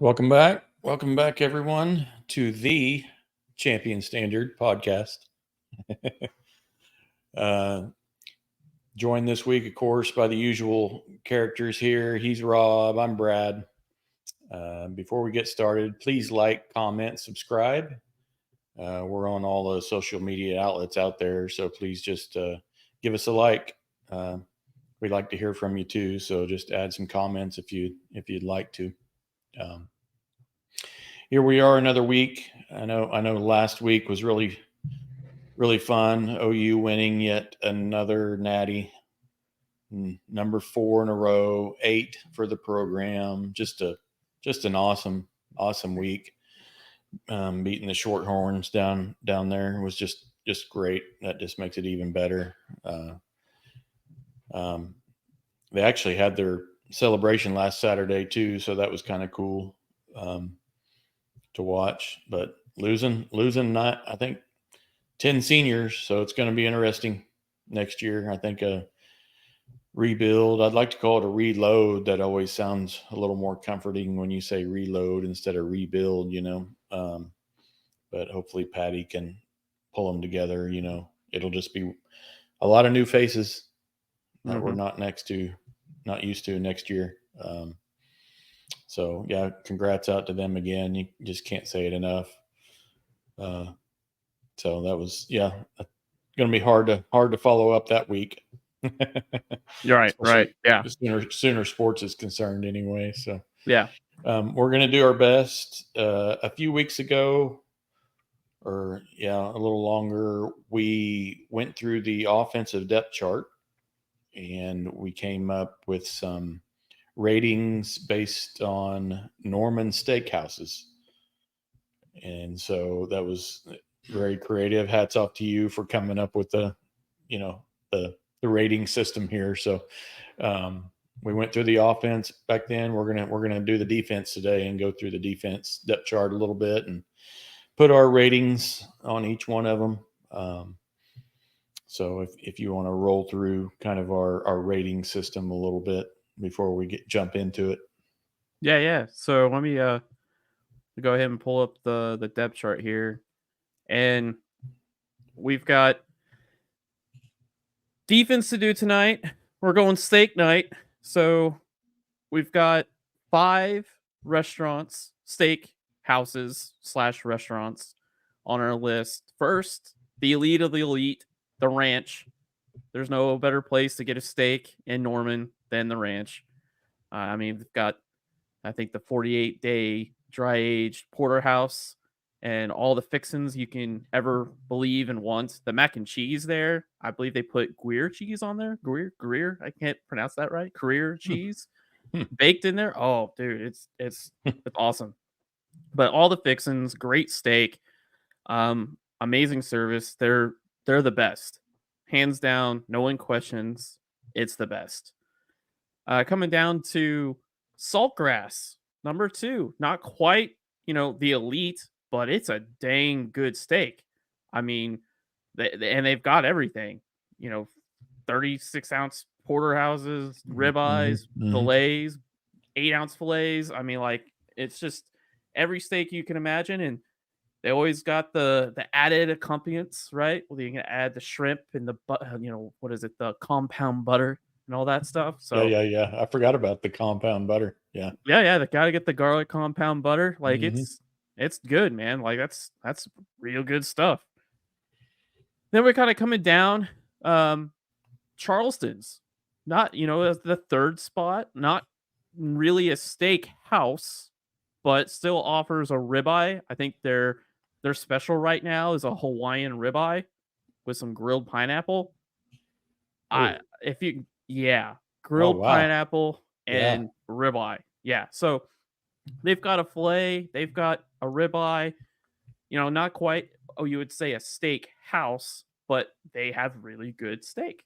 Welcome back. Welcome back, everyone, to the Champion Standard podcast. uh, joined this week, of course, by the usual characters here. He's Rob. I'm Brad. Before we get started, please like, comment, subscribe. We're on all the social media outlets out there, so please just give us a like. We'd like to hear from you too, so just add some comments if you'd like to. Here we are, another week. I know last week was really fun. OU winning yet another natty, number 4 in a row, 8 for the program. Just an awesome week. Beating the Shorthorns down there was just great. That just makes it even better. They actually had their celebration last Saturday too, so that was kind of cool to watch. But losing not, I think, 10 seniors, so it's going to be interesting next year. I think a rebuild. I'd like to call it a reload. That always sounds a little more comforting when you say reload instead of rebuild, but hopefully Patty can pull them together. It'll just be a lot of new faces that we're not used to next year. So yeah, congrats out to them again. You just can't say it enough. So that was, going to be hard to follow up that week. Right. Yeah. Sooner sports is concerned anyway. So yeah, we're going to do our best. A few weeks ago, or a little longer, we went through the offensive depth chart and we came up with some ratings based on Norman steakhouses. And so that was very creative. Hats off to you for coming up with the rating system here. So we went through the offense back then. We're gonna do the defense today and go through the defense depth chart a little bit and put our ratings on each one of them. So if you want to roll through kind of our rating system a little bit before we jump into it. Yeah. So let me go ahead and pull up the depth chart here, and we've got defense to do tonight. We're going steak night, so we've got 5 restaurants, steak houses / restaurants on our list. First, the elite of the elite, the Ranch. There's no better place to get a steak in Norman than the Ranch. We've got, I think, the 48-day dry-aged porterhouse and all the fixins you can ever believe and want. The mac and cheese there, I believe they put Gruyere cheese on there. Gruyere, I can't pronounce that right. Gruyere cheese baked in there. Oh, dude, it's awesome. But all the fixins, great steak, amazing service. They're the best, hands down. No one questions. It's the best. Coming down to Saltgrass, number 2. Not quite, the elite, but it's a dang good steak. I mean, they've got everything, 36-ounce porterhouses, ribeyes, fillets, 8-ounce fillets. I mean, it's just every steak you can imagine. And they always got the added accompaniments, right? Well, you can add the shrimp and the, what is it? The compound butter and all that stuff. So yeah. I forgot about the compound butter. Yeah. They gotta get the garlic compound butter. It's good, man. That's real good stuff. Then we're kind of coming down. Charleston's not, the third spot, not really a steak house, but still offers a ribeye. I think their special right now is a Hawaiian ribeye with some grilled pineapple. Grilled pineapple and ribeye. Yeah. So they've got a fillet, they've got a ribeye, not quite, you would say a steak house, but they have really good steak.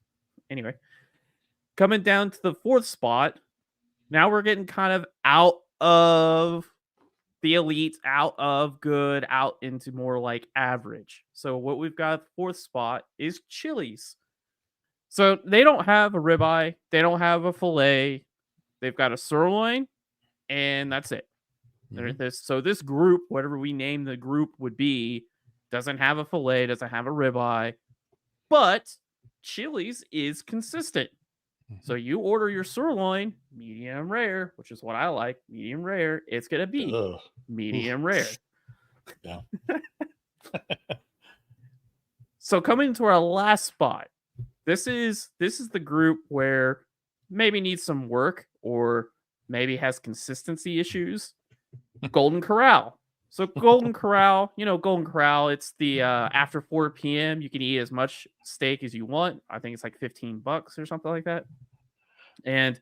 Anyway, coming down to the 4th spot, now we're getting kind of out of the elite, out of good, out into more like average. So what we've got at the 4th spot is Chili's. So they don't have a ribeye, they don't have a fillet, they've got a sirloin, and that's it. So this group, whatever we name the group would be, doesn't have a fillet, doesn't have a ribeye, but Chili's is consistent. So you order your sirloin, medium rare, which is what I like, medium rare. It's gonna be medium rare. Yeah. So coming to our last spot, this is the group where maybe needs some work or maybe has consistency issues. Golden Corral. So Golden Corral, Golden Corral, it's the after 4 p.m. you can eat as much steak as you want. I think it's like $15 or something like that. And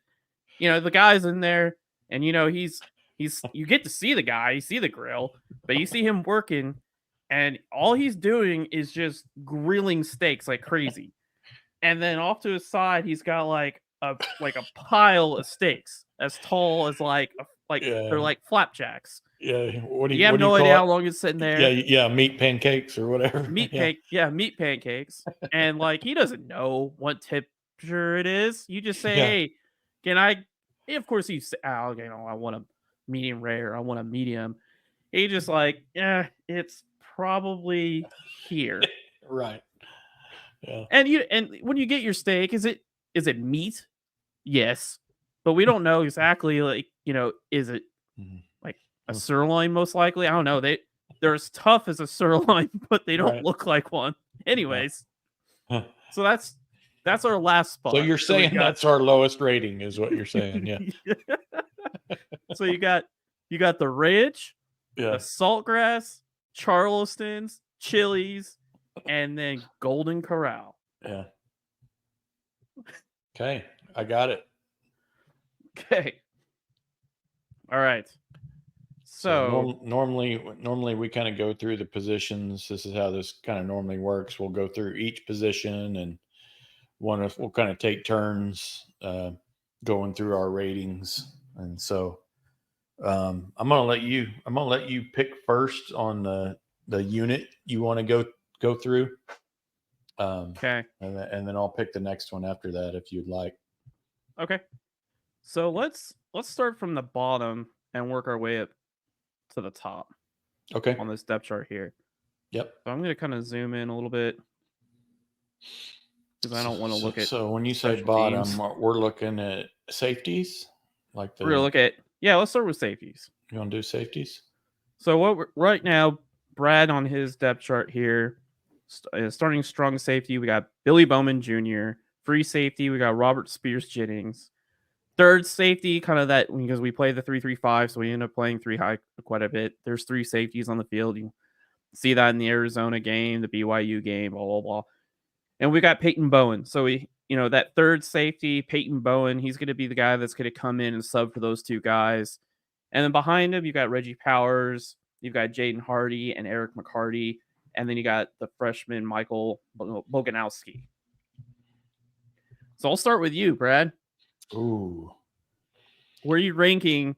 the guy's in there, and he's you get to see the guy, you see the grill, but you see him working, and all he's doing is just grilling steaks like crazy. And then off to his side, he's got like a pile of steaks as tall as they're like flapjacks. Yeah. You have no idea how long it's sitting there. Yeah. Meat pancakes or whatever. Meat pancakes. And he doesn't know what temperature it is. You just say, hey, can I? Of course, you say, I want a medium rare. I want a medium. He just it's probably here. Right. Yeah. And when you get your steak, is it meat? Yes, but we don't know exactly. Is it like a sirloin? Most likely, I don't know. They're as tough as a sirloin, but they don't look like one. Anyways, so that's our last spot. So you're saying that's our lowest rating, is what you're saying? Yeah. So you got the Ranch, the Saltgrass, Charleston's, Chili's, and then Golden Corral. Yeah. Okay, I got it. Okay. All right. So normally we kind of go through the positions. This is how this kind of normally works. We'll go through each position, and we'll kind of take turns going through our ratings. And so I'm gonna let you pick first on the unit you want to go through. Okay. And then I'll pick the next one after that if you'd like. Okay. So let's start from the bottom and work our way up to the top. Okay. On this depth chart here. Yep. So I'm going to kind of zoom in a little bit because I don't want to look at. So when you say bottom, we're looking at safeties, we're going to look at. Yeah, let's start with safeties. You want to do safeties? So right now, Brad on his depth chart here, starting strong safety, we got Billy Bowman Jr. Free safety, we got Robert Spears Jennings. Third safety, kind of that, because we play the 3-3-5, so we end up playing 3 high quite a bit. There's 3 safeties on the field. You see that in the Arizona game, the BYU game, blah, blah, blah. And we got Peyton Bowen. So that third safety, Peyton Bowen, he's going to be the guy that's going to come in and sub for those 2 guys. And then behind him, you got Reggie Powers, you've got Jaden Hardy and Eric McCarty, and then you got the freshman Michael Boganowski. So I'll start with you, Brad. Ooh. Where are you ranking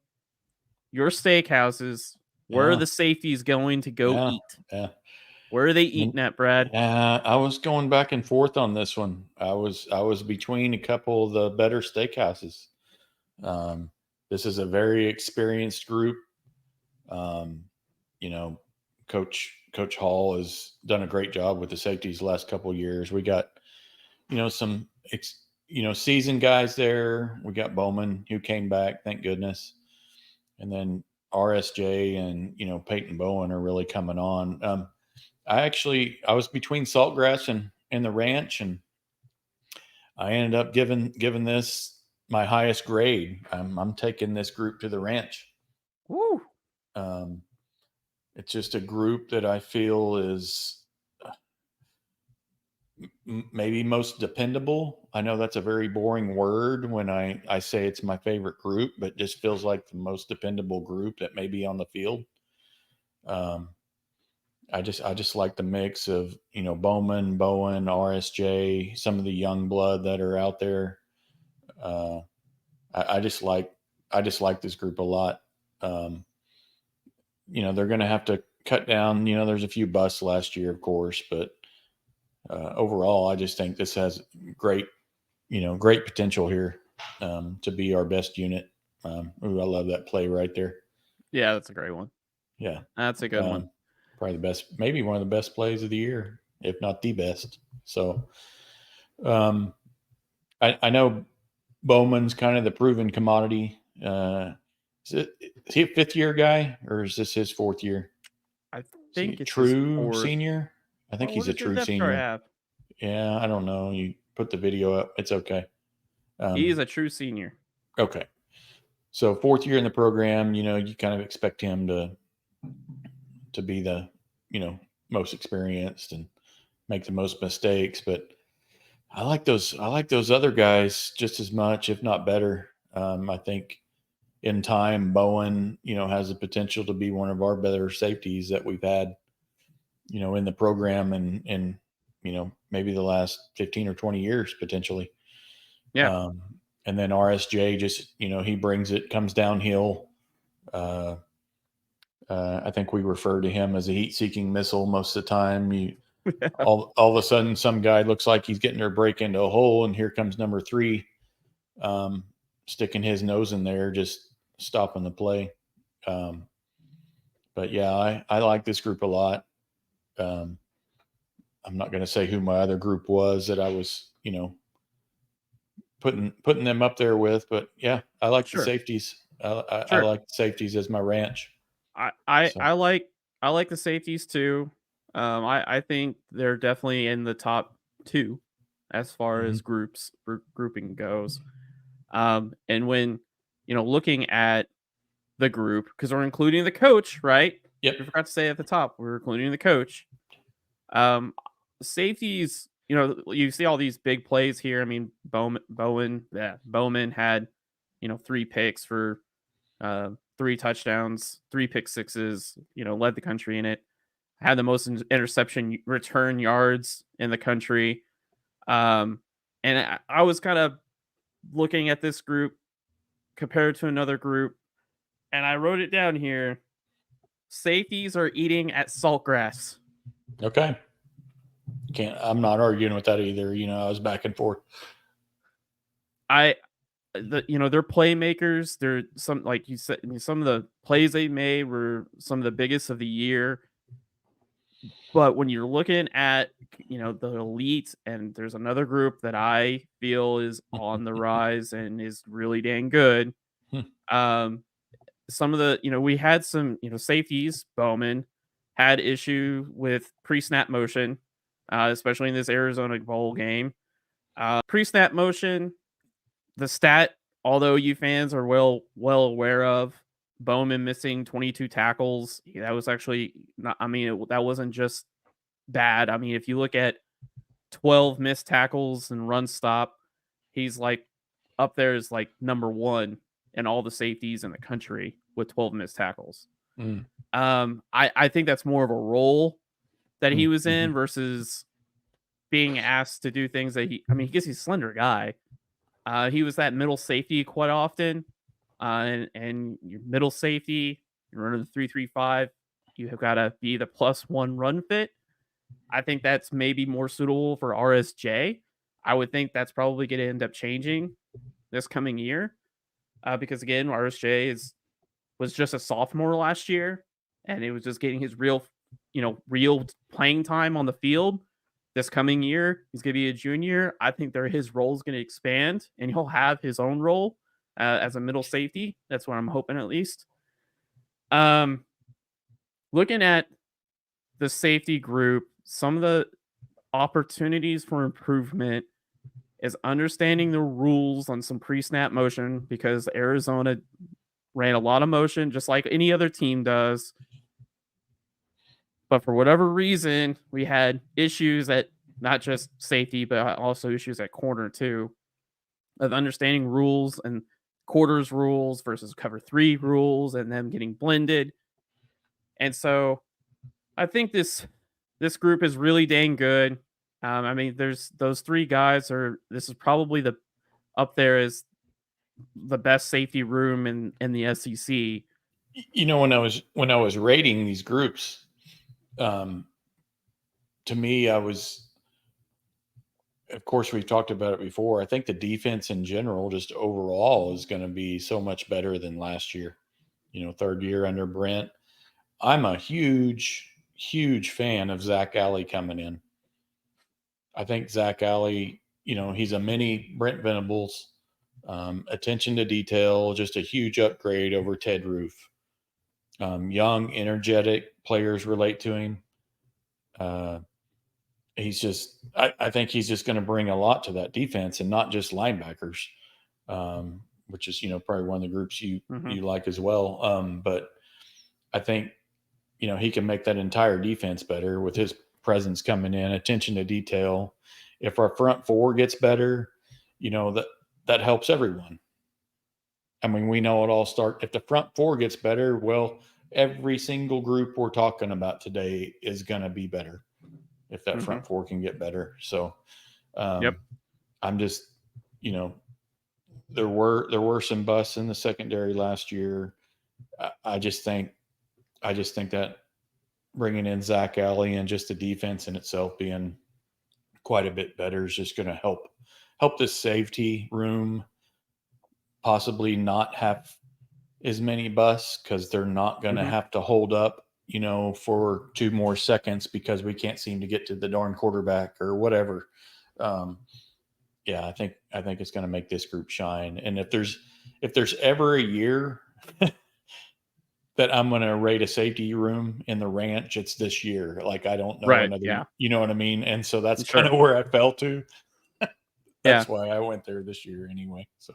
your steakhouses? Where are the safeties going to go eat? Yeah. Where are they eating at, Brad? I was going back and forth on this one. I was between a couple of the better steakhouses. This is a very experienced group. Coach Hall has done a great job with the safeties the last couple of years. We got, some seasoned guys there. We got Bowman, who came back, thank goodness. And then RSJ and, Peyton Bowen are really coming on. I was between Saltgrass and the Ranch, and I ended up giving this my highest grade. I'm taking this group to the Ranch. Woo. It's just a group that I feel is maybe most dependable. I know that's a very boring word when I say it's my favorite group, but just feels like the most dependable group that may be on the field. I just like the mix of, Bowman, Bowen, RSJ, some of the young blood that are out there. I just like this group a lot. They're going to have to cut down, there's a few busts last year, of course, but overall, I just think this has great potential here to be our best unit. I love that play right there. Yeah, that's a great one. Yeah. That's a good one. Probably the best, maybe one of the best plays of the year, if not the best. So I know Bowman's kind of the proven commodity. Is he a 5th-year guy, or is this his 4th year? I Is he a think it's his true 4th. senior? I think Well, what he's a does his true depth chart senior. have? Yeah, I don't know. You put the video up. It's okay. He is a true senior. Okay. So 4th year in the program, you kind of expect him to be the, most experienced and make the most mistakes. But I like those other guys just as much, if not better. I think in time, Bowen, has the potential to be one of our better safeties that we've had, in the program and maybe the last 15 or 20 years potentially. Yeah. And then RSJ just, he brings it, comes downhill. I think we refer to him as a heat-seeking missile most of the time. All of a sudden, some guy looks like he's getting their break into a hole, and here comes number 3, sticking his nose in there, just stopping the play. But yeah, I like this group a lot. I'm not going to say who my other group was that I was, putting them up there with, but yeah, I like the Sure. safeties. I Sure. like the safeties as my ranch. I So like the safeties too. I think they're definitely in the top 2 as far as grouping goes. And when looking at the group, because we're including the coach, right? yep. We forgot to say at the top we're including the coach. Safeties, you see all these big plays here. I mean, Bowman had 3 picks for 3 touchdowns, 3 pick sixes, led the country in it. Had the most interception return yards in the country. And I was kind of looking at this group compared to another group, and I wrote it down here. Safeties are eating at saltgrass. Okay. I'm not arguing with that either. I was back and forth. They're playmakers. They're some, like you said, some of the plays they made were some of the biggest of the year. But when you're looking at the elite, and there's another group that I feel is on the rise and is really dang good. Um, some of the we had some safeties. Bowman had issue with pre-snap motion, especially in this Arizona Bowl game. Pre-snap motion, the stat, although you fans are well aware of, Bowman missing 22 tackles. That was actually not. I mean, that wasn't just bad. I mean, if you look at 12 missed tackles and run stop, he's like up there as like number 1 in all the safeties in the country with 12 missed tackles. I think that's more of a role that he was in versus being asked to do things that I guess he's a slender guy. He was that middle safety quite often. And your middle safety, you're running the 3-3-5, you have got to be the +1 run fit. I think that's maybe more suitable for RSJ. I would think that's probably going to end up changing this coming year. Because again, RSJ was just a sophomore last year, and it was just getting his real playing time on the field. This coming year, he's going to be a junior. I think his role is going to expand, and he'll have his own role as a middle safety. That's what I'm hoping, at least. Looking at the safety group, some of the opportunities for improvement is understanding the rules on some pre-snap motion, because Arizona ran a lot of motion just like any other team does. But for whatever reason, we had issues at not just safety, but also issues at corner too, of understanding rules and quarters rules versus cover 3 rules and them getting blended. And so I think this group is really dang good. I mean, there's those 3 guys this is probably up there as the best safety room in the SEC. When I was rating these groups, to me, of course, we've talked about it before. I think the defense in general, just overall, is going to be so much better than last year. third year under Brent. I'm a huge fan of Zach Alley coming in. I think Zach Alley, he's a mini Brent Venables. Attention to detail, just a huge upgrade over Ted Roof. Young, energetic players relate to him. I think he's just going to bring a lot to that defense, and not just linebackers, which is, probably one of the groups you like as well. But I think, he can make that entire defense better with his presence coming in, attention to detail. If our front four gets better, that helps everyone. I mean, we know it all start. If the front four gets better, well, every single group we're talking about today is going to be better if that front four can get better. So, I'm just, there were some busts in the secondary last year. I just think that bringing in Zach Alley and just the defense in itself being quite a bit better is just going to help the safety room possibly not have as many busts, because they're not going to have to hold up, for 2 more seconds because we can't seem to get to the darn quarterback or whatever. I think it's going to make this group shine. And if there's ever a year that I'm going to rate a safety room in the ranch, it's this year. Like, I don't know another, you know what I mean? And so that's kind of where I fell to. That's why I went there this year anyway. So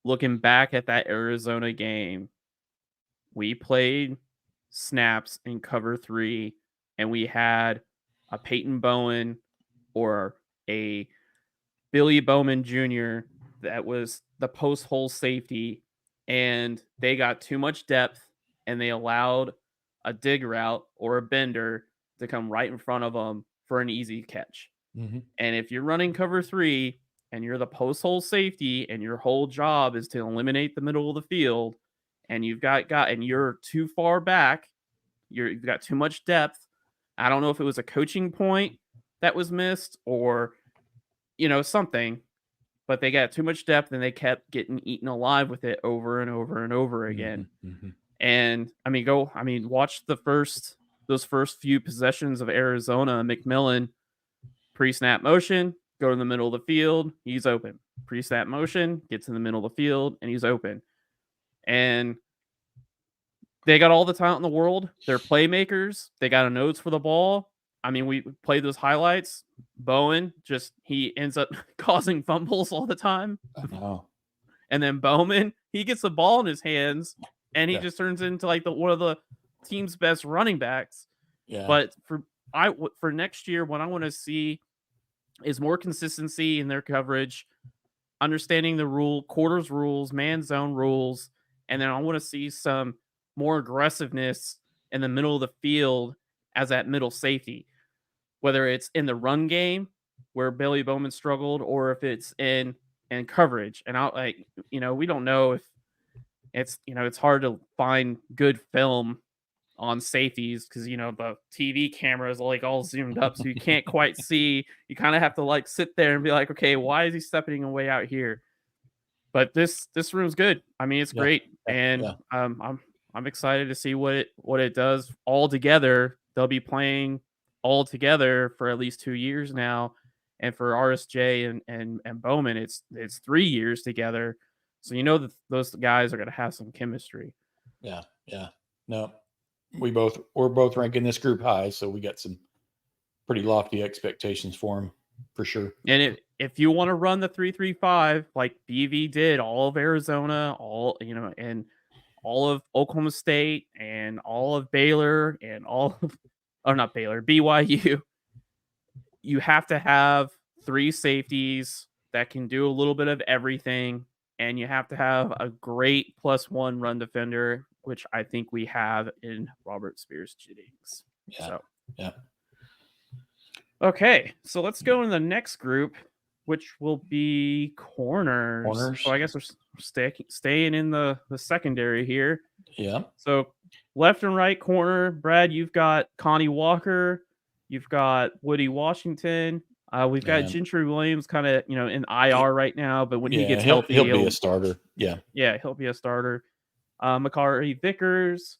looking back at that Arizona game, we played snaps in cover 3, and we had a Peyton Bowen or a Billy Bowman Jr. that was the post hole safety, and they got too much depth, and they allowed a dig route or a bender to come right in front of them for an easy catch. And if you're running cover 3 and you're the post hole safety and your whole job is to eliminate the middle of the field, and you've got and you're too far back, you've got too much depth. I don't know if it was a coaching point that was missed or something, but they got too much depth and they kept getting eaten alive with it over and over and over again. And watch those first few possessions of Arizona. McMillan, pre-snap motion, go to the middle of the field, he's open. Pre-snap motion, gets in the middle of the field, and he's open. And they got all the talent in the world. They're playmakers. They got a nose for the ball. I mean, we played those highlights. Bowen, he ends up causing fumbles all the time. And then Bowman, he gets the ball in his hands, and he just turns into like one of the team's best running backs. But for next year, what I want to see is more consistency in their coverage, understanding the quarters rules, man zone rules, and then I want to see some more aggressiveness in the middle of the field as that middle safety, whether it's in the run game where Billy Bowman struggled, or if it's in coverage. And we don't know if it's hard to find good film on safeties because the TV camera is like all zoomed up, so you can't quite see. You kind of have to like sit there and be like, okay, why is he stepping away out here? But this room's good. I mean, it's great, and I'm excited to see what it does all together. They'll be playing all together for at least 2 years now, and for RSJ and Bowman, it's 3 years together. So that those guys are going to have some chemistry. Yeah. No, we're both ranking this group high, so we got some pretty lofty expectations for them for sure. And if you want to run the 3-3-5 like BV did, all of Arizona, and all of Oklahoma State and all of Baylor and not Baylor, BYU, you have to have 3 safeties that can do a little bit of everything, and you have to have a great +1 run defender, which I think we have in Robert Spears-Giddings. Okay, so let's go in the next group, which will be corners. So I guess we're staying in the secondary here. Yeah. So left and right corner, Brad, you've got Connie Walker, you've got Woody Washington. We've got Gentry Williams kind of in IR right now, but when he gets healthy, he'll be a starter. Yeah, he'll be a starter. Makari Vickers,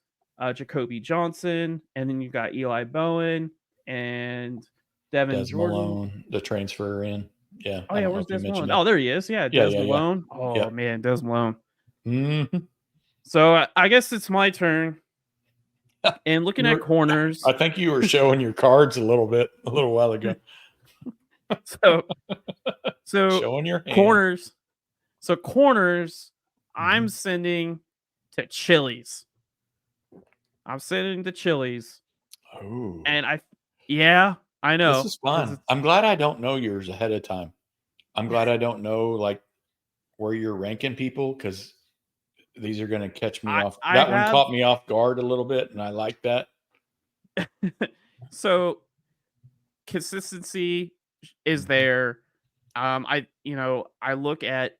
Jacoby Johnson, and then you got Eli Bowen and Devin Des Jordan. Malone, the transfer in. Yeah. Oh I yeah, don't know where's if you Des mentioned Malone? that. Oh, there he is. Yeah, Yeah, Des yeah, yeah. Malone. Oh Yeah. man, Des Malone. Mm-hmm. So I guess it's my turn. And looking at corners, I think you were showing your cards a little while ago. so Showing your hand. corners. So corners, I'm Mhm. sending to Chili's. I'm sending to Chili's. Oh, And I know. this is fun. I'm glad I don't know yours ahead of time. I'm glad I don't know like where you're ranking people because these are going to catch me off. That one caught me off guard a little bit, and I like that. So consistency is there. I look at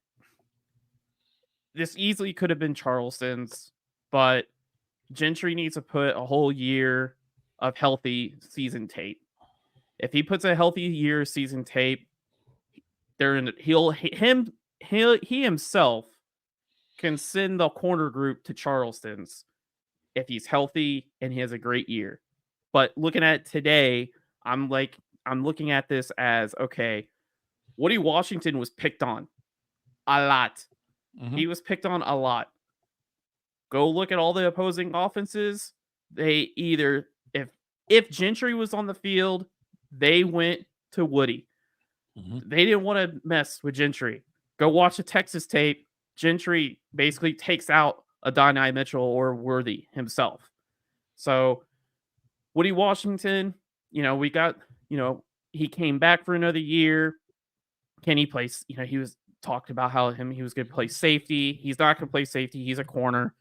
this easily could have been Charleston's, but Gentry needs to put a whole year of healthy season tape. If he puts a healthy year of season tape, he himself can send the corner group to Charleston's if he's healthy and he has a great year. But looking at today, I'm looking at this as okay, Woody Washington was picked on a lot. Mhm. He was picked on a lot. Go look at all the opposing offenses. They either if Gentry was on the field, they went to Woody. Mhm. They didn't want to mess with Gentry. Go watch the Texas tape. Gentry basically takes out Adonai Mitchell or Worthy himself. So Woody Washington, we got, he came back for another year. Can he play? He was talked about how he was going to play safety. He's not going to play safety. He's a corner.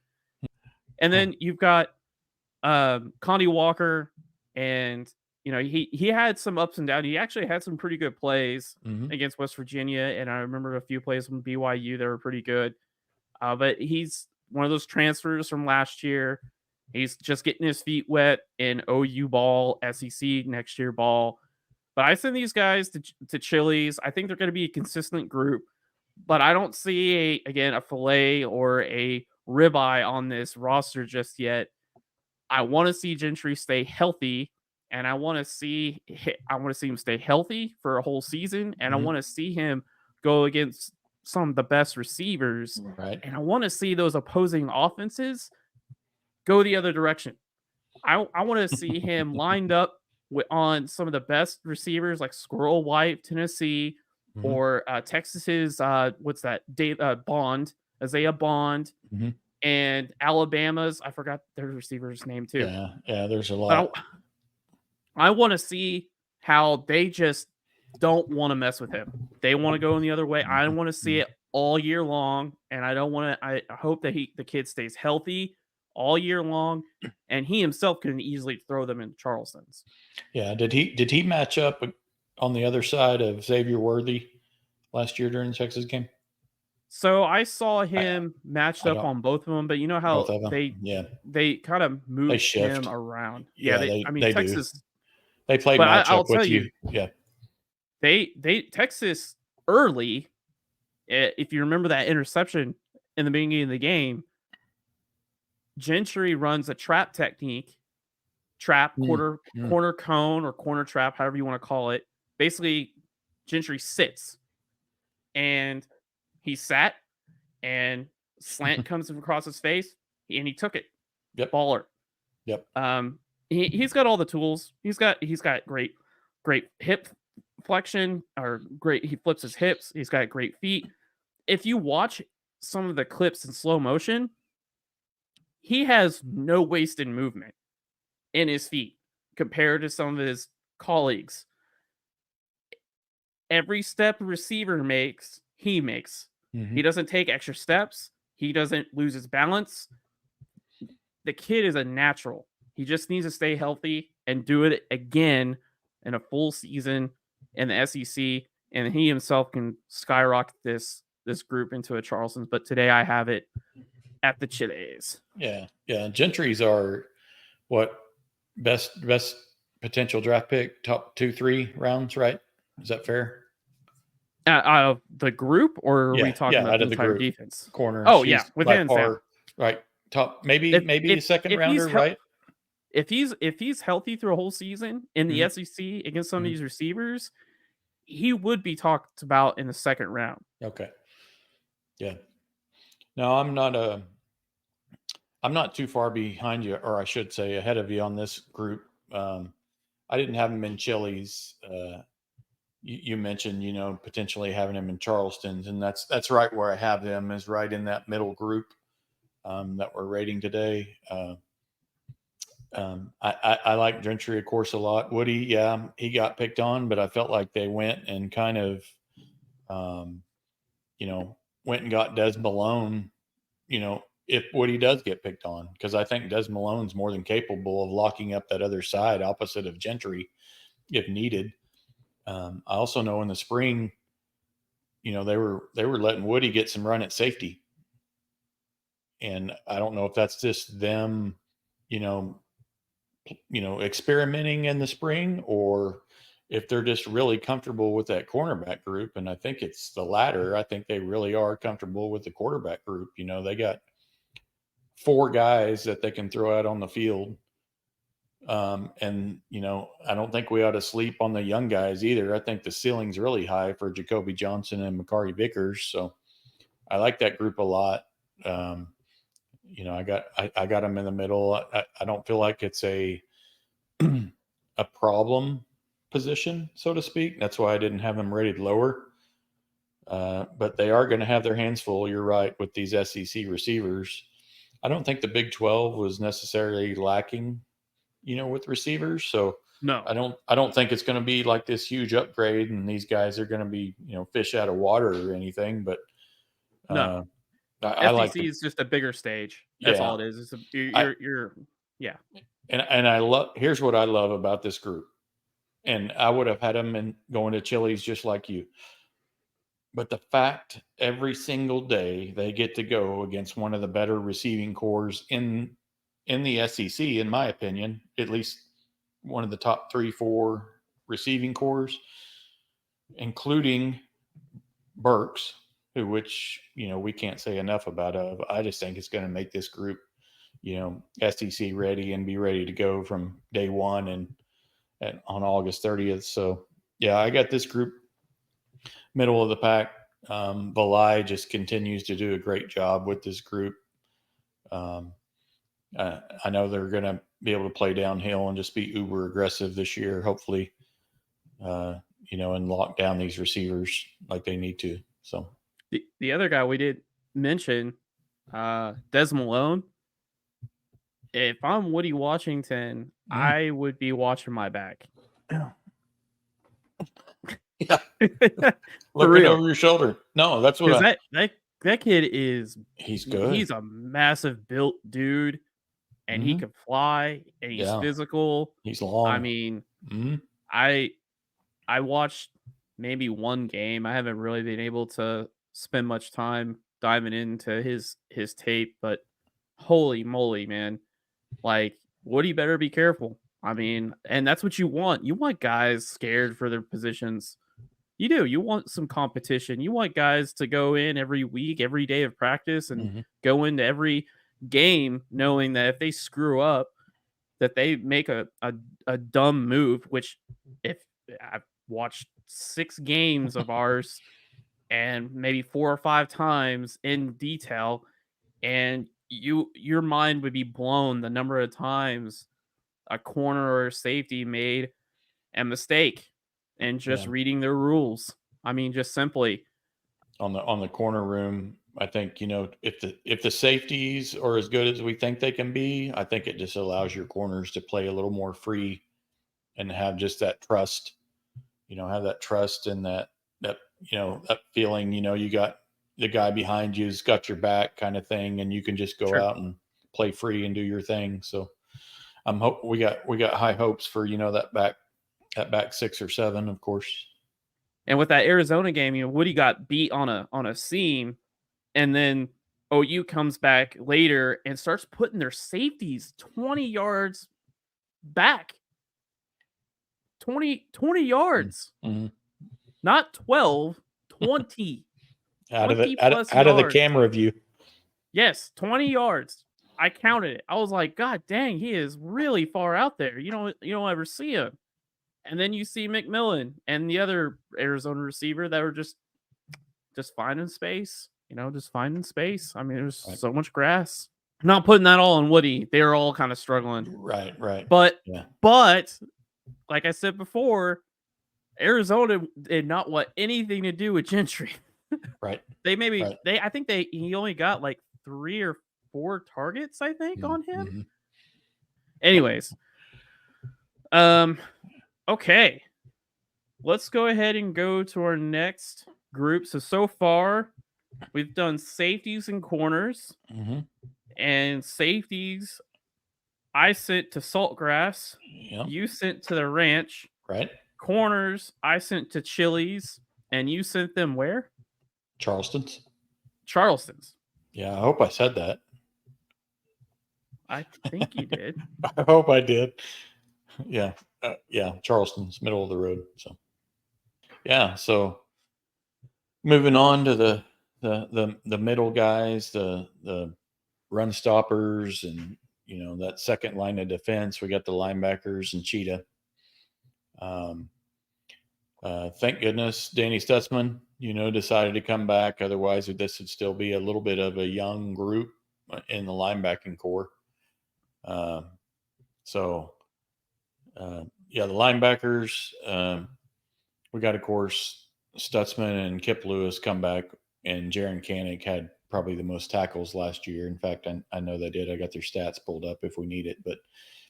And then you've got Connie Walker, and he had some ups and downs. He actually had some pretty good plays against West Virginia, and I remember a few plays from BYU that were pretty good. But he's one of those transfers from last year. He's just getting his feet wet in OU ball, SEC next year ball. But I send these guys to Chili's. I think they're going to be a consistent group, but I don't see a filet or a ribeye on this roster just yet. I want to see Gentry stay healthy, and I want to see him stay healthy for a whole season, and I want to see him go against some of the best receivers, right? And I want to see those opposing offenses go the other direction. I want to see him lined up on some of the best receivers like Squirrel White, Tennessee, or Texas's Bond, Isaiah Bond. And Alabama's, I forgot their receiver's name too. Yeah, there's a lot. I want to see how they just don't want to mess with him. They want to go in the other way. I want to see it all year long, and I hope that the kid stays healthy all year long, and he himself can easily throw them into Charleston's. Yeah, did he match up on the other side of Xavier Worthy last year during the Texas game? So I saw him matched up on both of them, but you know how they kind of moved him around. Texas. They played matchup with you. Yeah. Texas early, if you remember that interception in the beginning of the game, Gentry runs a trap technique, quarter cone or corner trap, however you want to call it. Basically, Gentry sits and he sat and slant comes across his face and he took it. Yep. Baller. Yep. He's got all the tools. He's got great hip flexion he flips his hips. He's got great feet. If you watch some of the clips in slow motion, he has no wasted movement in his feet compared to some of his colleagues. Every step a receiver makes, he makes. He doesn't take extra steps. He doesn't lose his balance. The kid is a natural. He just needs to stay healthy and do it again in a full season in the SEC, and he himself can skyrocket this group into a Charleston's. But today I have it at the Chili's. Yeah. Gentry's our best potential draft pick, top 2-3 rounds, right? Is that fair? The group, or are we talking about the entire defense? Corner. Oh, yeah, within par, right? top, maybe a second if rounder, right? if he's healthy through a whole season in the Mhm. SEC against some of Mhm. these receivers, he would be talked about in the second round. Okay. Yeah. No, I'm not too far behind you, or I should say ahead of you on this group. I didn't have him in Chili's. You mentioned, potentially having him in Charleston's, and that's right where I have them, is right in that middle group that we're rating today. I like Gentry, of course, a lot. Woody, yeah, he got picked on, but I felt like they went and kind of, um, went and got Des Malone, if Woody does get picked on, because I think Des Malone's more than capable of locking up that other side opposite of Gentry if needed. I also know in the spring, they were letting Woody get some run at safety, and I don't know if that's just them, you know, experimenting in the spring, or if they're just really comfortable with that cornerback group. And I think it's the latter. I think they really are comfortable with the quarterback group. They got 4 guys that they can throw out on the field. And I don't think we ought to sleep on the young guys either. I think the ceiling's really high for Jacoby Johnson and Makari Vickers. So I like that group a lot. I got them in the middle. I don't feel like it's a problem position, so to speak. That's why I didn't have them rated lower. But they are going to have their hands full. You're right, with these SEC receivers. I don't think the Big 12 was necessarily lacking, with receivers. So No, I don't think it's going to be like this huge upgrade and these guys are going to be, fish out of water or anything. But no. I like SEC is just a bigger stage. That's yeah. all it is. It's a I you're yeah. and I love. Here's what I love about this group, and I would have had them in going to Chili's just like you. But the fact every single day they get to go against one of the better receiving cores in the SEC, in my opinion, at least one of the top 3-4 receiving cores, including Burks, which we can't say enough about. I just think it's going to make this group, SEC ready and be ready to go from day one and on August 30th. So yeah, I got this group middle of the pack. Valai just continues to do a great job with this group. I know they're going to be able to play downhill and just be uber aggressive this year, hopefully, and lock down these receivers like they need to. So The other guy we did mention, Des Malone. If I'm Woody Washington, I would be watching my back. yeah, For looking real. over your shoulder. No, that's what Because that kid is he's good. He's a massive built dude, and he can fly, and he's physical. He's long. I mean, I watched maybe one game. I haven't really been able to spend much time diving into his tape, but holy moly, man. Like, Woody better be careful. I mean, and that's what you want. You want guys scared for their positions. You do. You want some competition. You want guys to go in every week, every day of practice, and go into every game knowing that if they screw up, that they make a dumb move, which if I've watched 6 games of ours and maybe 4 or 5 times in detail, and your mind would be blown the number of times a corner or a safety made a mistake and just reading their rules. I mean, just simply on the corner room. I think, if the safeties are as good as we think they can be, I think it just allows your corners to play a little more free and have just that trust, have that trust and that feeling, you got the guy behind you's got your back kind of thing, and you can just go out and play free and do your thing. So we got high hopes for, that back 6 or 7, of course. And with that Arizona game, Woody got beat on a seam, and then OU comes back later and starts putting their safeties 20 yards back. 20 yards. Not 12, 20. out of the camera view. Yes, 20 yards. I counted it. I was like, God dang, he is really far out there. You don't ever see him. And then you see McMillan and the other Arizona receiver that were just finding space. Just finding space. I mean, there's Right. so much grass. Not putting that all on Woody. They were all kind of struggling. Right. But Yeah. like I said before, Arizona did not want anything to do with Gentry. Right. I think he only got like 3 or 4 targets, I think, on him. Mm-hmm. Anyways, okay. Let's go ahead and go to our next group. So far, we've done safeties and corners. Mm-hmm. And safeties, I sent to Saltgrass. Yeah. You sent to the ranch. Right. Corners, I sent to Chili's. And you sent them where? Charleston's. Yeah, I hope I said that. I think you did. I hope I did. Yeah. Charleston's, middle of the road. So, yeah. So, moving on to the middle guys, the run stoppers, and that second line of defense. We got the linebackers and Cheetah. Thank goodness Danny Stutzman, decided to come back. Otherwise, this would still be a little bit of a young group in the linebacking core. The linebackers, we got, of course, Stutzman and Kip Lewis come back, and Jaron Kanik had probably the most tackles last year. In fact, I know they did. I got their stats pulled up if we need it. But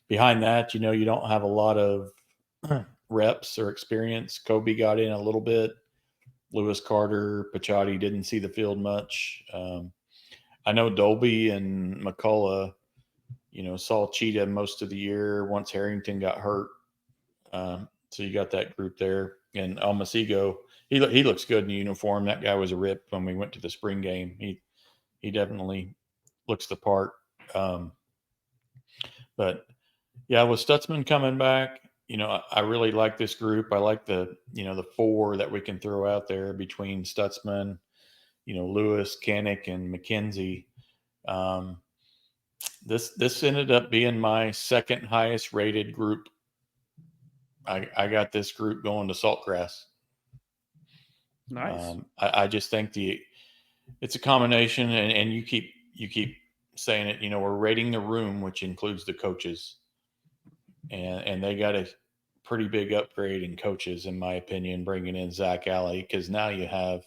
behind that, you don't have a lot of reps or experience. Kobe got in a little bit. Lewis Carter, Pachotti didn't see the field much. I know Dolby and McCullough, saw Cheetah most of the year once Harrington got hurt. So you got that group there. And Almasigo, he looks good in the uniform. That guy was a rip when we went to the spring game. He definitely looks the part. But yeah, with Stutzman coming back, I really like this group. I like the 4 that we can throw out there between Stutzman, Lewis, Kanik, and McKenzie. This ended up being my second highest rated group. I got this group going to Saltgrass. Nice. I just think it's a combination, and you keep saying it. We're rating the room, which includes the coaches, and they got a pretty big upgrade in coaches, in my opinion, bringing in Zach Alley, because now you have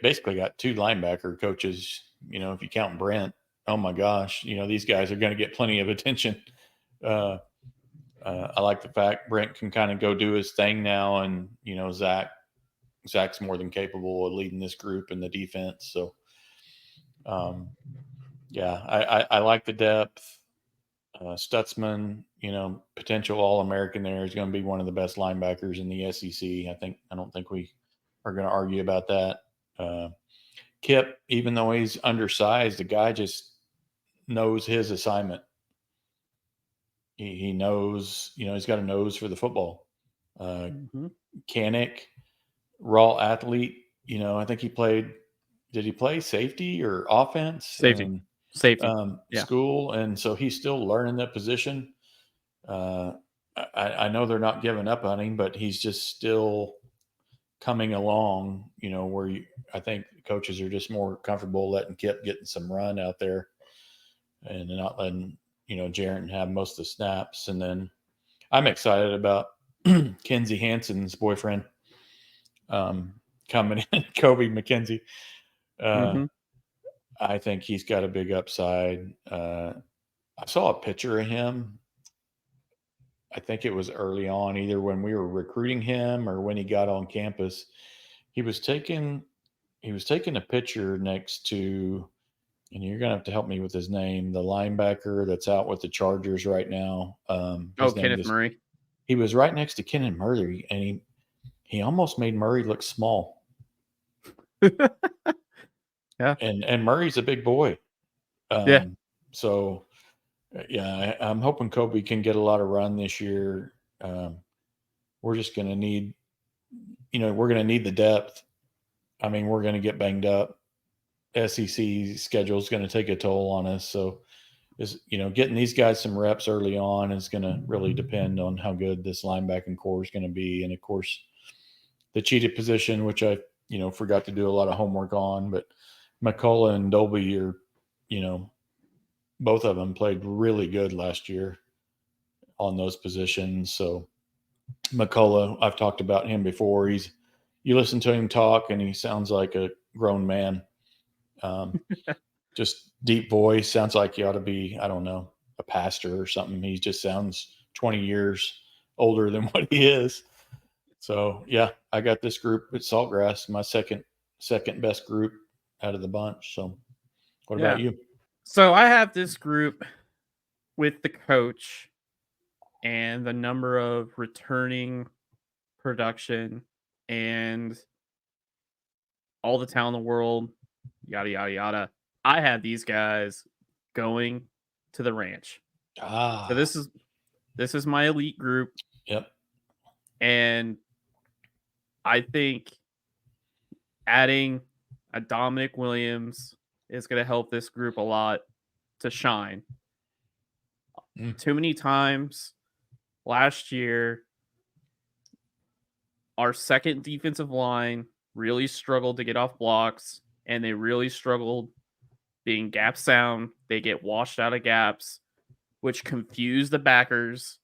basically got 2 linebacker coaches. If you count Brent, oh my gosh, these guys are going to get plenty of attention. I like the fact Brent can kind of go do his thing now, and Zach's more than capable of leading this group in the defense. So, I like the depth. Stutzman, potential All-American there, is going to be one of the best linebackers in the SEC. I don't think we are going to argue about that. Kip, even though he's undersized, the guy just knows his assignment. He knows, he's got a nose for the football. Kanik, raw athlete. I think did he play safety or offense? Safety. School. And so he's still learning that position. I know they're not giving up on him, but he's just still coming along, where I think coaches are just more comfortable letting Kip getting some run out there and not letting, Jaron have most of the snaps. And then I'm excited about Kenzie Hanson's boyfriend coming in, Kobe McKenzie. I think he's got a big upside. I saw a picture of him. I think it was early on, either when we were recruiting him or when he got on campus. He was taking a picture next to, and you're going to have to help me with his name, the linebacker that's out with the Chargers right now. Kenneth Murray. He was right next to Kenneth Murray, and he almost made Murray look small. Yeah. And Murray's a big boy. So, I'm hoping Kobe can get a lot of run this year. We're just going to need, we're going to need the depth. I mean, we're going to get banged up SEC schedule is going to take a toll on us. So, getting these guys some reps early on is going to really depend on how good this linebacking core is going to be. And of course, the Cheetah position, which I, forgot to do a lot of homework on, but McCullough and Dolby are, both of them played really good last year on those positions. So McCullough, I've talked about him before. You listen to him talk and he sounds like a grown man. Just deep voice, sounds like he ought to be, I don't know, a pastor or something. He just sounds 20 years older than what he is. So yeah, I got this group at Saltgrass, my second best group out of the bunch. So what about you? So I have this group with the coach and the number of returning production and all the talent in the world, yada yada yada. I have these guys going to the ranch. So this is my elite group. Yep. And I think adding a Dominic Williams is going to help this group a lot to shine. Too many times last year, our second defensive line really struggled to get off blocks, and they really struggled being gap sound. They get washed out of gaps, which confuse the backers.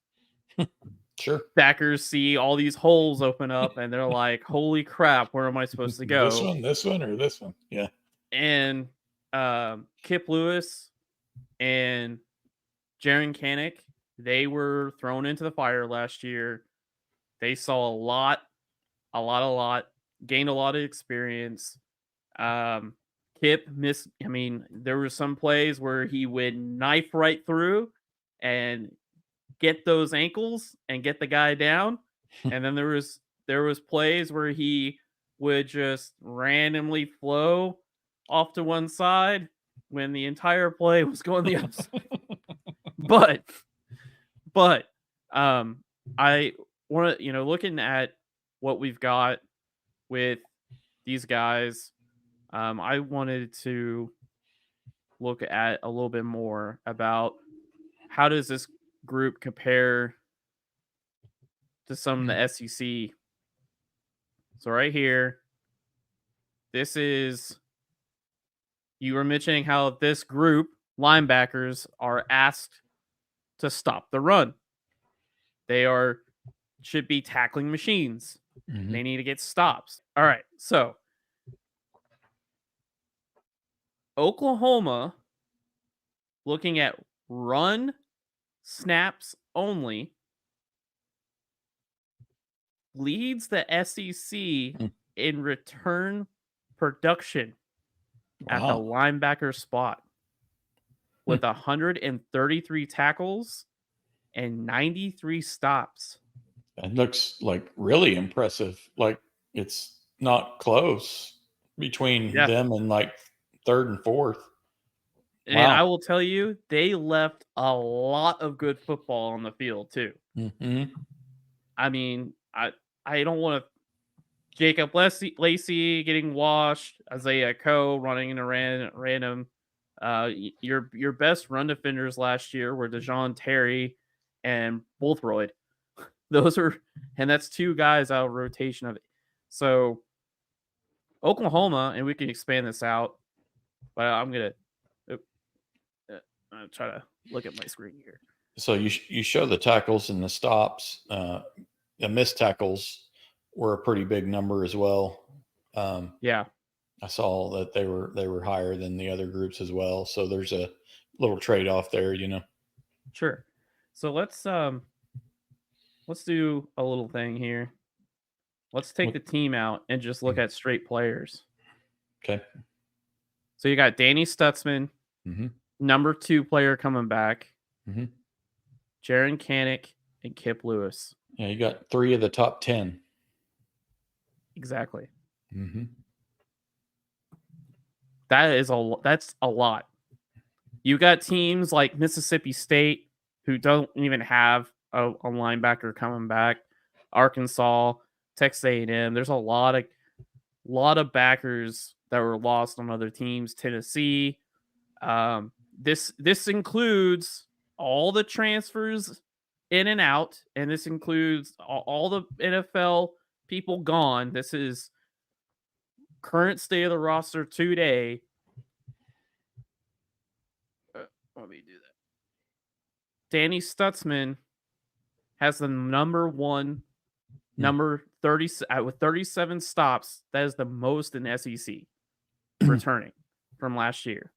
Sure. Backers see all these holes open up, and they're like, holy crap, where am I supposed to go? This one, or this one? Yeah. And Kip Lewis and Jaron Kanik, they were thrown into the fire last year. They saw a lot, gained a lot of experience. Kip missed, there were some plays where he would knife right through and get those ankles and get the guy down. And then there was plays where he would just randomly flow off to one side when the entire play was going the other side. But I want to, looking at what we've got with these guys, I wanted to look at a little bit more about how does this group compare to some of the SEC. So right here, this is, you were mentioning how this group linebackers are asked to stop the run. They should be tackling machines. Mm-hmm. They need to get stops. All right. So Oklahoma, looking at run snaps only, leads the SEC in return production at the linebacker spot with 133 tackles and 93 stops. That looks like really impressive. Like it's not close between them and like third and fourth. And I will tell you, they left a lot of good football on the field too. Mm-hmm. I don't want to. Jacob Lacey getting washed, Isaiah Coe running in a random. Your best run defenders last year were DaJon Terry and Bolthroyd. And that's two guys out of rotation of it. So Oklahoma, and we can expand this out, but I'm gonna try to look at my screen here. So you show the tackles and the stops. The missed tackles were a pretty big number as well. I saw that they were higher than the other groups as well. So there's a little trade-off there, Sure. So let's do a little thing here. Let's take the team out and just look at straight players. Okay. So you got Danny Stutzman, number 2 player coming back. Jaron Kanik and Kip Lewis. Yeah, you got 3 of the top 10. Exactly. That's a lot. You got teams like Mississippi State who don't even have a linebacker coming back. Arkansas, Texas A&M. There's a lot of backers that were lost on other teams. Tennessee. This includes all the transfers in and out, and this includes all the NFL people gone. This is current state of the roster today. Let me do that. Danny Stutzman has the number 30 with 37 stops. That is the most in SEC returning from last year.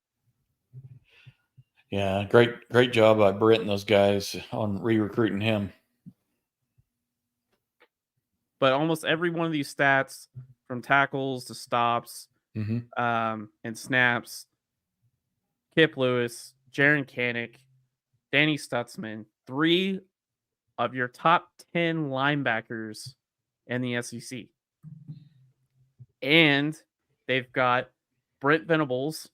Yeah, great job by Britt and those guys on re-recruiting him. But almost every one of these stats, from tackles to stops, and snaps, Kip Lewis, Jaron Kanik, Danny Stutzman, 3 of your top 10 linebackers in the SEC. And they've got Brent Venables,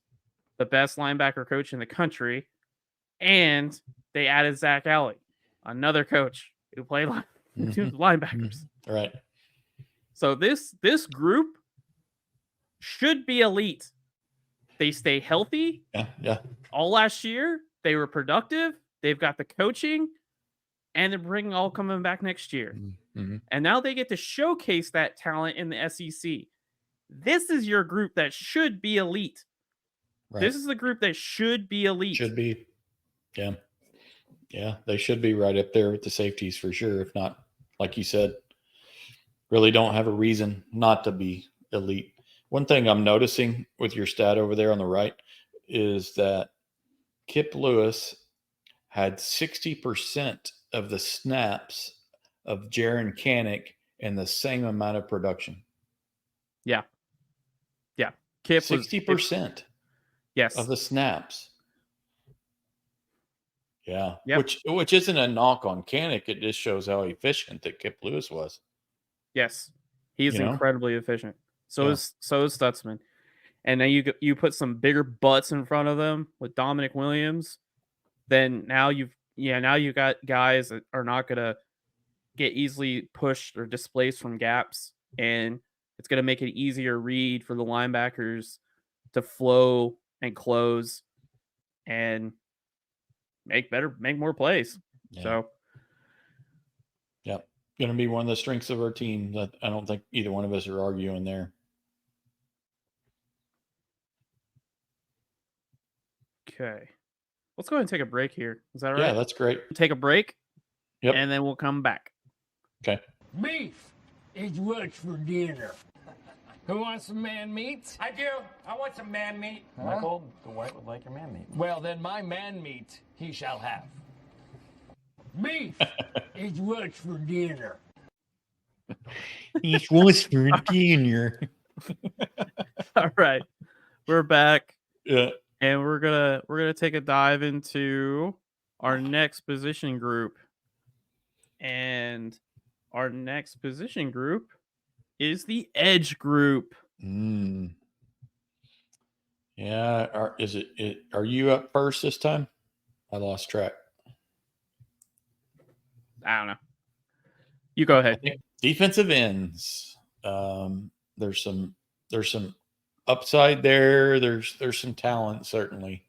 the best linebacker coach in the country, and they added Zach Alley, another coach who played linebackers. Right. So this group should be elite. They stay healthy. Yeah. All last year, they were productive. They've got the coaching, and they're all coming back next year. And now they get to showcase that talent in the SEC. This is your group that should be elite. Right. This is the group that should be elite. Should be. Yeah. Yeah, they should be right up there with the safeties for sure. If not, like you said, really don't have a reason not to be elite. One thing I'm noticing with your stat over there on the right is that Kip Lewis had 60% of the snaps of Jaron Kanik and the same amount of production. Yeah. Kip 60%. Yes. Of the snaps. Yeah. Yep. Which isn't a knock on Kanik. It just shows how efficient that Kip Lewis was. Yes. He's incredibly efficient. So is Stutzman. And now you put some bigger butts in front of them with Dominic Williams. Then now you got guys that are not gonna get easily pushed or displaced from gaps, and it's gonna make it easier read for the linebackers to flow and close and make more plays. Yeah. So going to be one of the strengths of our team that I don't think either one of us are arguing there. Okay. Let's go ahead and take a break here. Is that right? Yeah, that's great. Take a break. Yep. And then we'll come back. Okay. Beef is what's for dinner. Who wants some man meat? I do. I want some man meat. Michael, the white would like your man meat. Well, then my man meat he shall have. Beef is what's for dinner. It's what's for dinner. All right. We're back. Yeah. And we're gonna take a dive into our next position group. And our next position group is the edge group. Yeah. Are you up first this time? I lost track. I don't know. You go ahead. Defensive ends. There's some upside there. There's some talent, certainly.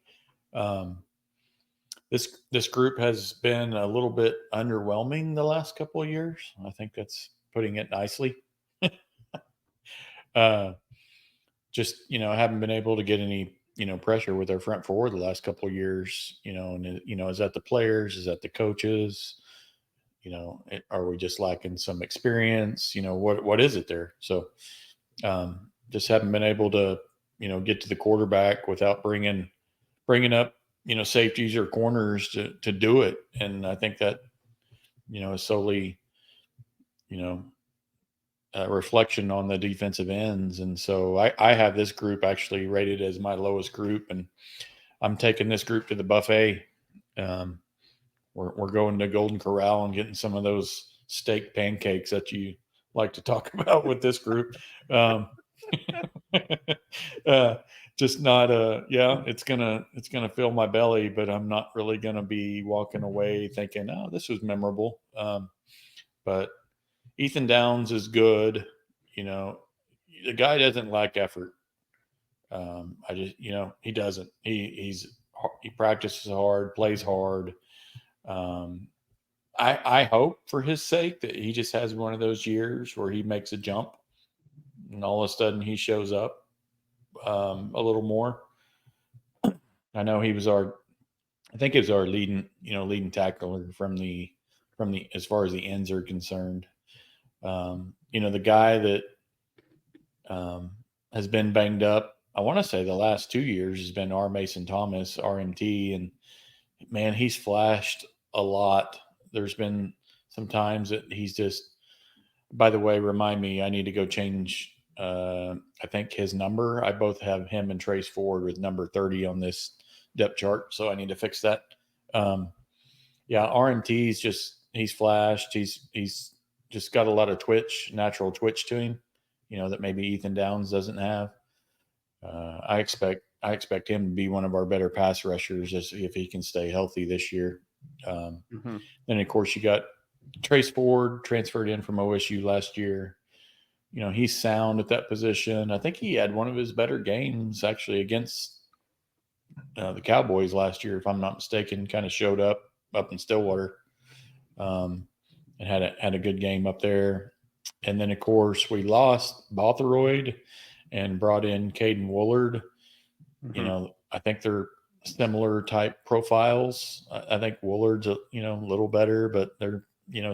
This group has been a little bit underwhelming the last couple of years. I think that's putting it nicely. Just, haven't been able to get any, pressure with our front forward the last couple of years, and, is that the players? Is that the coaches? Are we just lacking some experience? What is it there? So just haven't been able to, get to the quarterback without bringing up, safeties or corners to do it. And I think that, is solely, a reflection on the defensive ends. And so I have this group actually rated as my lowest group, and I'm taking this group to the buffet. We're going to Golden Corral and getting some of those steak pancakes that you like to talk about with this group. Just not it's gonna fill my belly, but I'm not really gonna be walking away thinking, oh, this was memorable. But Ethan Downs is good. The guy doesn't lack effort. I just, he doesn't. He practices hard, plays hard. I hope for his sake that he just has one of those years where he makes a jump, and all of a sudden he shows up a little more. I know he was I think he was our leading tackler from the as far as the ends are concerned. The guy that has been banged up, I want to say the last 2 years, has been R. Mason Thomas, RMT, and man, he's flashed a lot. There's been some times that he's just. By the way, remind me, I need to go change. I think his number. I both have him and Trace Ford with number 30 on this depth chart, so I need to fix that. RMT's he's flashed. He's just got a lot of natural twitch to him, that maybe Ethan Downs doesn't have. I expect him to be one of our better pass rushers if he can stay healthy this year. Then of course you got Trace Ford, transferred in from OSU last year. He's sound at that position. I think he had one of his better games actually against the Cowboys last year, if I'm not mistaken. Kind of showed up in Stillwater, and had a good game up there. And then of course we lost Bothroyd and brought in Caiden Woullard. I think they're similar type profiles. I think Woulard's a little better, but they're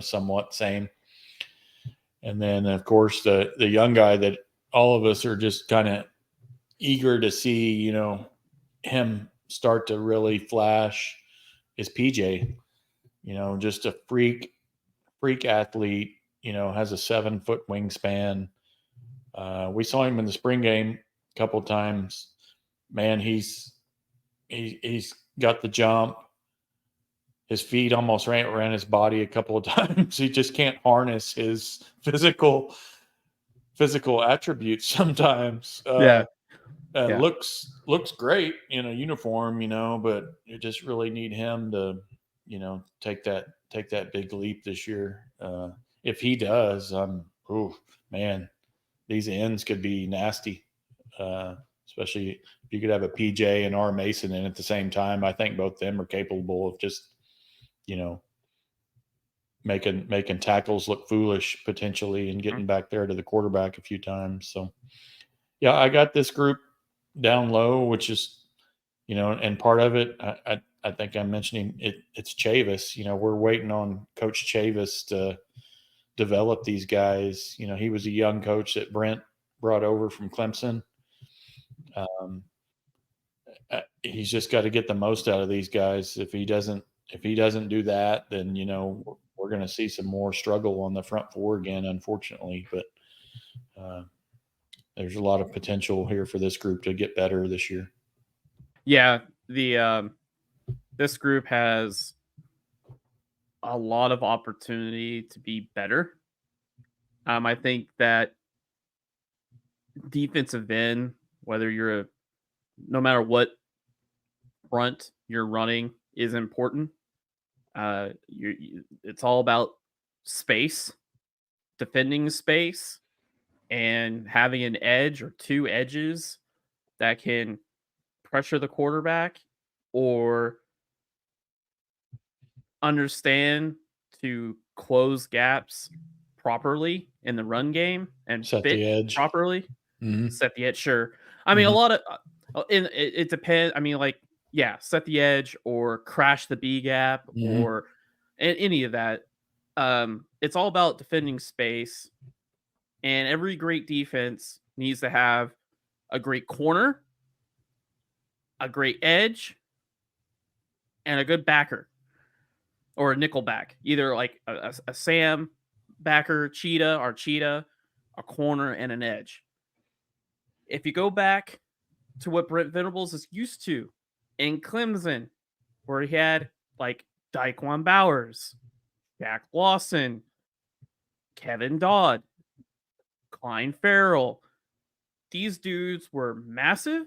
somewhat same. And then of course the young guy that all of us are just kind of eager to see, him start to really flash is PJ. Just a freak athlete, has a 7-foot wingspan. We saw him in the spring game a couple of times. Man, he's got the jump. His feet almost ran his body a couple of times. He just can't harness his physical attributes sometimes. Looks great in a uniform, but you just really need him to, take that big leap this year. If he does, man, these ends could be nasty. Especially if you could have a PJ and R. Mason in at the same time. I think both of them are capable of just, making tackles look foolish potentially and getting back there to the quarterback a few times. So, yeah, I got this group down low, which is, and part of it, I think I'm mentioning it's Chavis. We're waiting on Coach Chavis to develop these guys. He was a young coach that Brent brought over from Clemson. He's just got to get the most out of these guys. If he doesn't do that, then we're going to see some more struggle on the front four again, unfortunately. But there's a lot of potential here for this group to get better this year. Yeah, this group has a lot of opportunity to be better. I think that defensive end, no matter what front you're running, is important. It's all about space, defending space, and having an edge or two edges that can pressure the quarterback or understand to close gaps properly in the run game and set fit the edge properly. Mm-hmm. Set the edge, sure. I mean, a lot of it depends. I mean, set the edge or crash the B gap or any of that. It's all about defending space, and every great defense needs to have a great corner, a great edge, and a good backer or a nickel back, either like a Sam backer, Cheetah, a corner, and an edge. If you go back to what Brent Venables is used to in Clemson, where he had like Daquan Bowers, Jack Lawson, Kevin Dodd, Klein Farrell, these dudes were massive,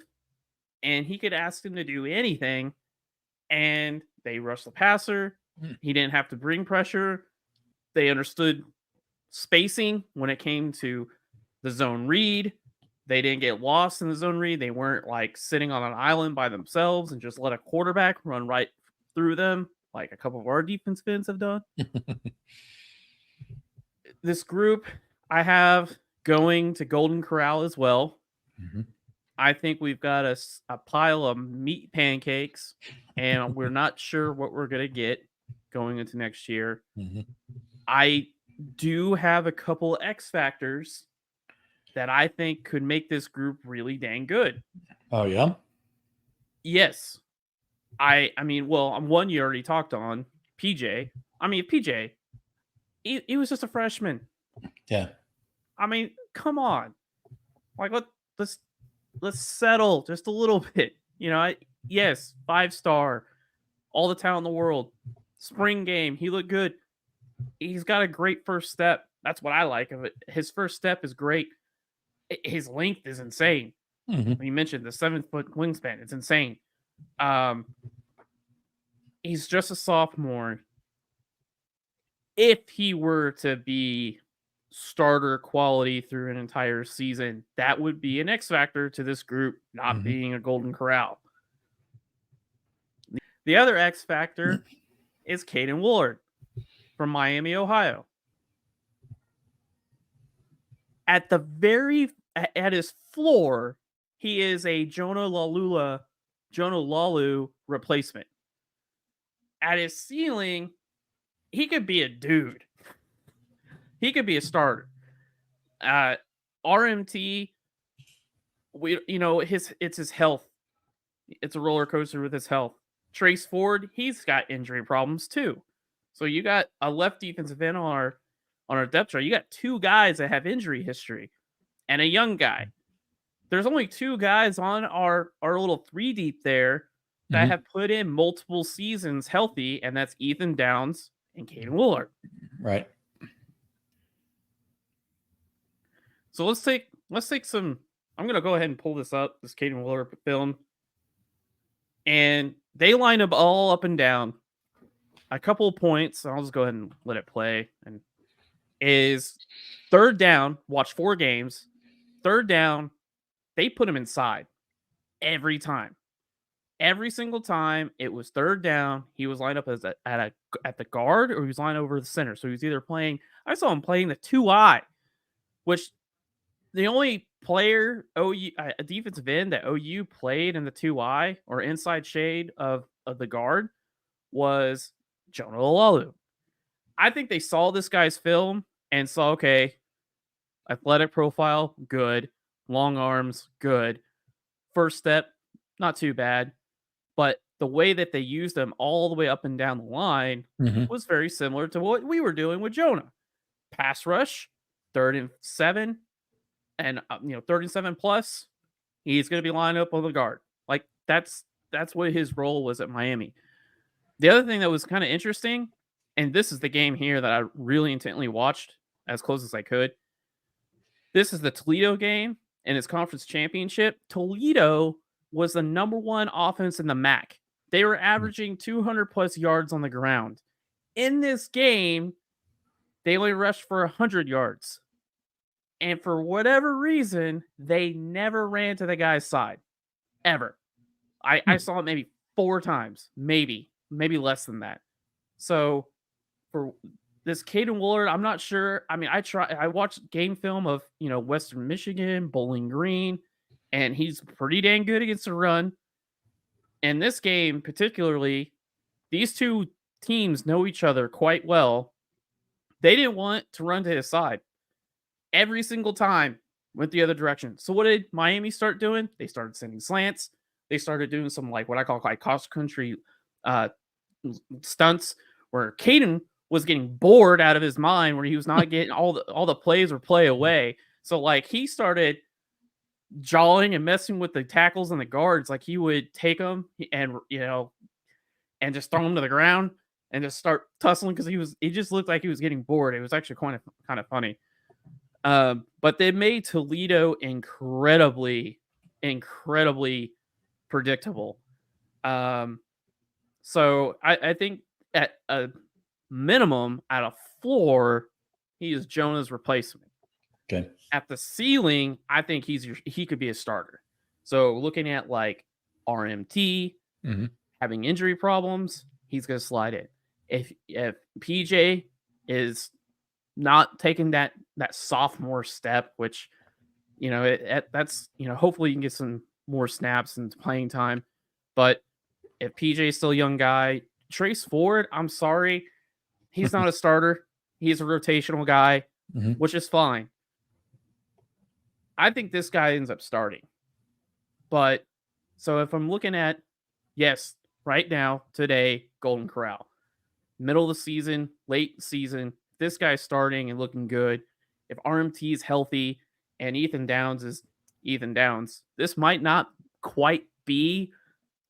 and he could ask them to do anything, and they rushed the passer. He didn't have to bring pressure. They understood spacing when it came to the zone read. They didn't get lost in the zone read. They weren't like sitting on an island by themselves and just let a quarterback run right through them like a couple of our defensive ends have done. This group I have going to Golden Corral as well. Mm-hmm. I think we've got a pile of meat pancakes, and we're not sure what we're going to get going into next year. Mm-hmm. I do have a couple X factors that I think could make this group really dang good. Oh, yeah? Yes. I mean, well, one you already talked on, PJ. I mean, PJ, he was just a freshman. Yeah. I mean, come on. Like, let's settle just a little bit. You know, yes, 5-star, all the talent in the world. Spring game, he looked good. He's got a great first step. That's what I like of it. His first step is great. His length is insane. Mm-hmm. You mentioned the 7-foot wingspan. It's insane. He's just a sophomore. If he were to be starter quality through an entire season, that would be an X factor to this group not Mm-hmm. being a Golden Corral. The other X factor is Caiden Woullard from Miami, Ohio. At his floor, he is a Jonah Lalu replacement. At his ceiling, he could be a dude. He could be a starter. RMT, it's his health. It's a roller coaster with his health. Trace Ford, he's got injury problems too. So you got a left defensive end on our depth chart. You got 2 guys that have injury history and a young guy. There's only 2 guys on our little 3 deep there that Mm-hmm. have put in multiple seasons healthy, and that's Ethan Downs and Caiden Woullard. Right. So let's take some. I'm gonna go ahead and pull this up, this Caiden Woullard film, and they line up all up and down. A couple of points. I'll just go ahead and let it play. And is 3rd down. Watch 4 games. 3rd down, they put him inside every time. Every single time it was 3rd down, he was lined up as at the guard or he was lined over the center. So he was either playing. I saw him playing the 2-eye, which the only player a defensive end that OU played in the 2-eye or inside shade of the guard was Jonah Lalu. I think they saw this guy's film and saw, okay, athletic profile, good. Long arms, good. First step, not too bad. But the way that they used him all the way up and down the line Mm-hmm. was very similar to what we were doing with Jonah. Pass rush, 3rd and 7, and 3rd and 7 plus, he's going to be lined up on the guard. Like that's what his role was at Miami. The other thing that was kind of interesting, and this is the game here that I really intently watched as close as I could. This is the Toledo game in its conference championship. Toledo was the #1 offense in the MAC. They were averaging 200 plus yards on the ground. In this game, they only rushed for 100 yards. And for whatever reason, they never ran to the guy's side. Ever. I saw it maybe 4 times. Maybe less than that. So for this Caiden Woullard, I'm not sure. I mean, I watched game film of, Western Michigan, Bowling Green, and he's pretty dang good against the run. And this game, particularly, these 2 teams know each other quite well. They didn't want to run to his side. Every single time went the other direction. So what did Miami start doing? They started sending slants. They started doing some what I call cross country stunts where Caiden was getting bored out of his mind, where he was not getting all the plays or play away. So he started jawing and messing with the tackles and the guards. Like he would take them and and just throw them to the ground and just start tussling because he just looked like he was getting bored. It was actually kind of funny. But they made Toledo incredibly predictable. So I think at a minimum, at a floor, he is Jonah's replacement. Okay. At the ceiling, I think he could be a starter. So looking at like RMT, Mhm. having injury problems, he's going to slide in. If PJ is not taking that sophomore step, which that's hopefully you can get some more snaps and playing time. But if PJ is still a young guy, Trace Ford, I'm sorry, he's not a starter. He's a rotational guy, Mhm. which is fine. I think this guy ends up starting. But so if I'm looking at, yes, right now, today, Golden Corral, middle of the season, late season, this guy's starting and looking good. If RMT is healthy and Ethan Downs is Ethan Downs, this might not quite be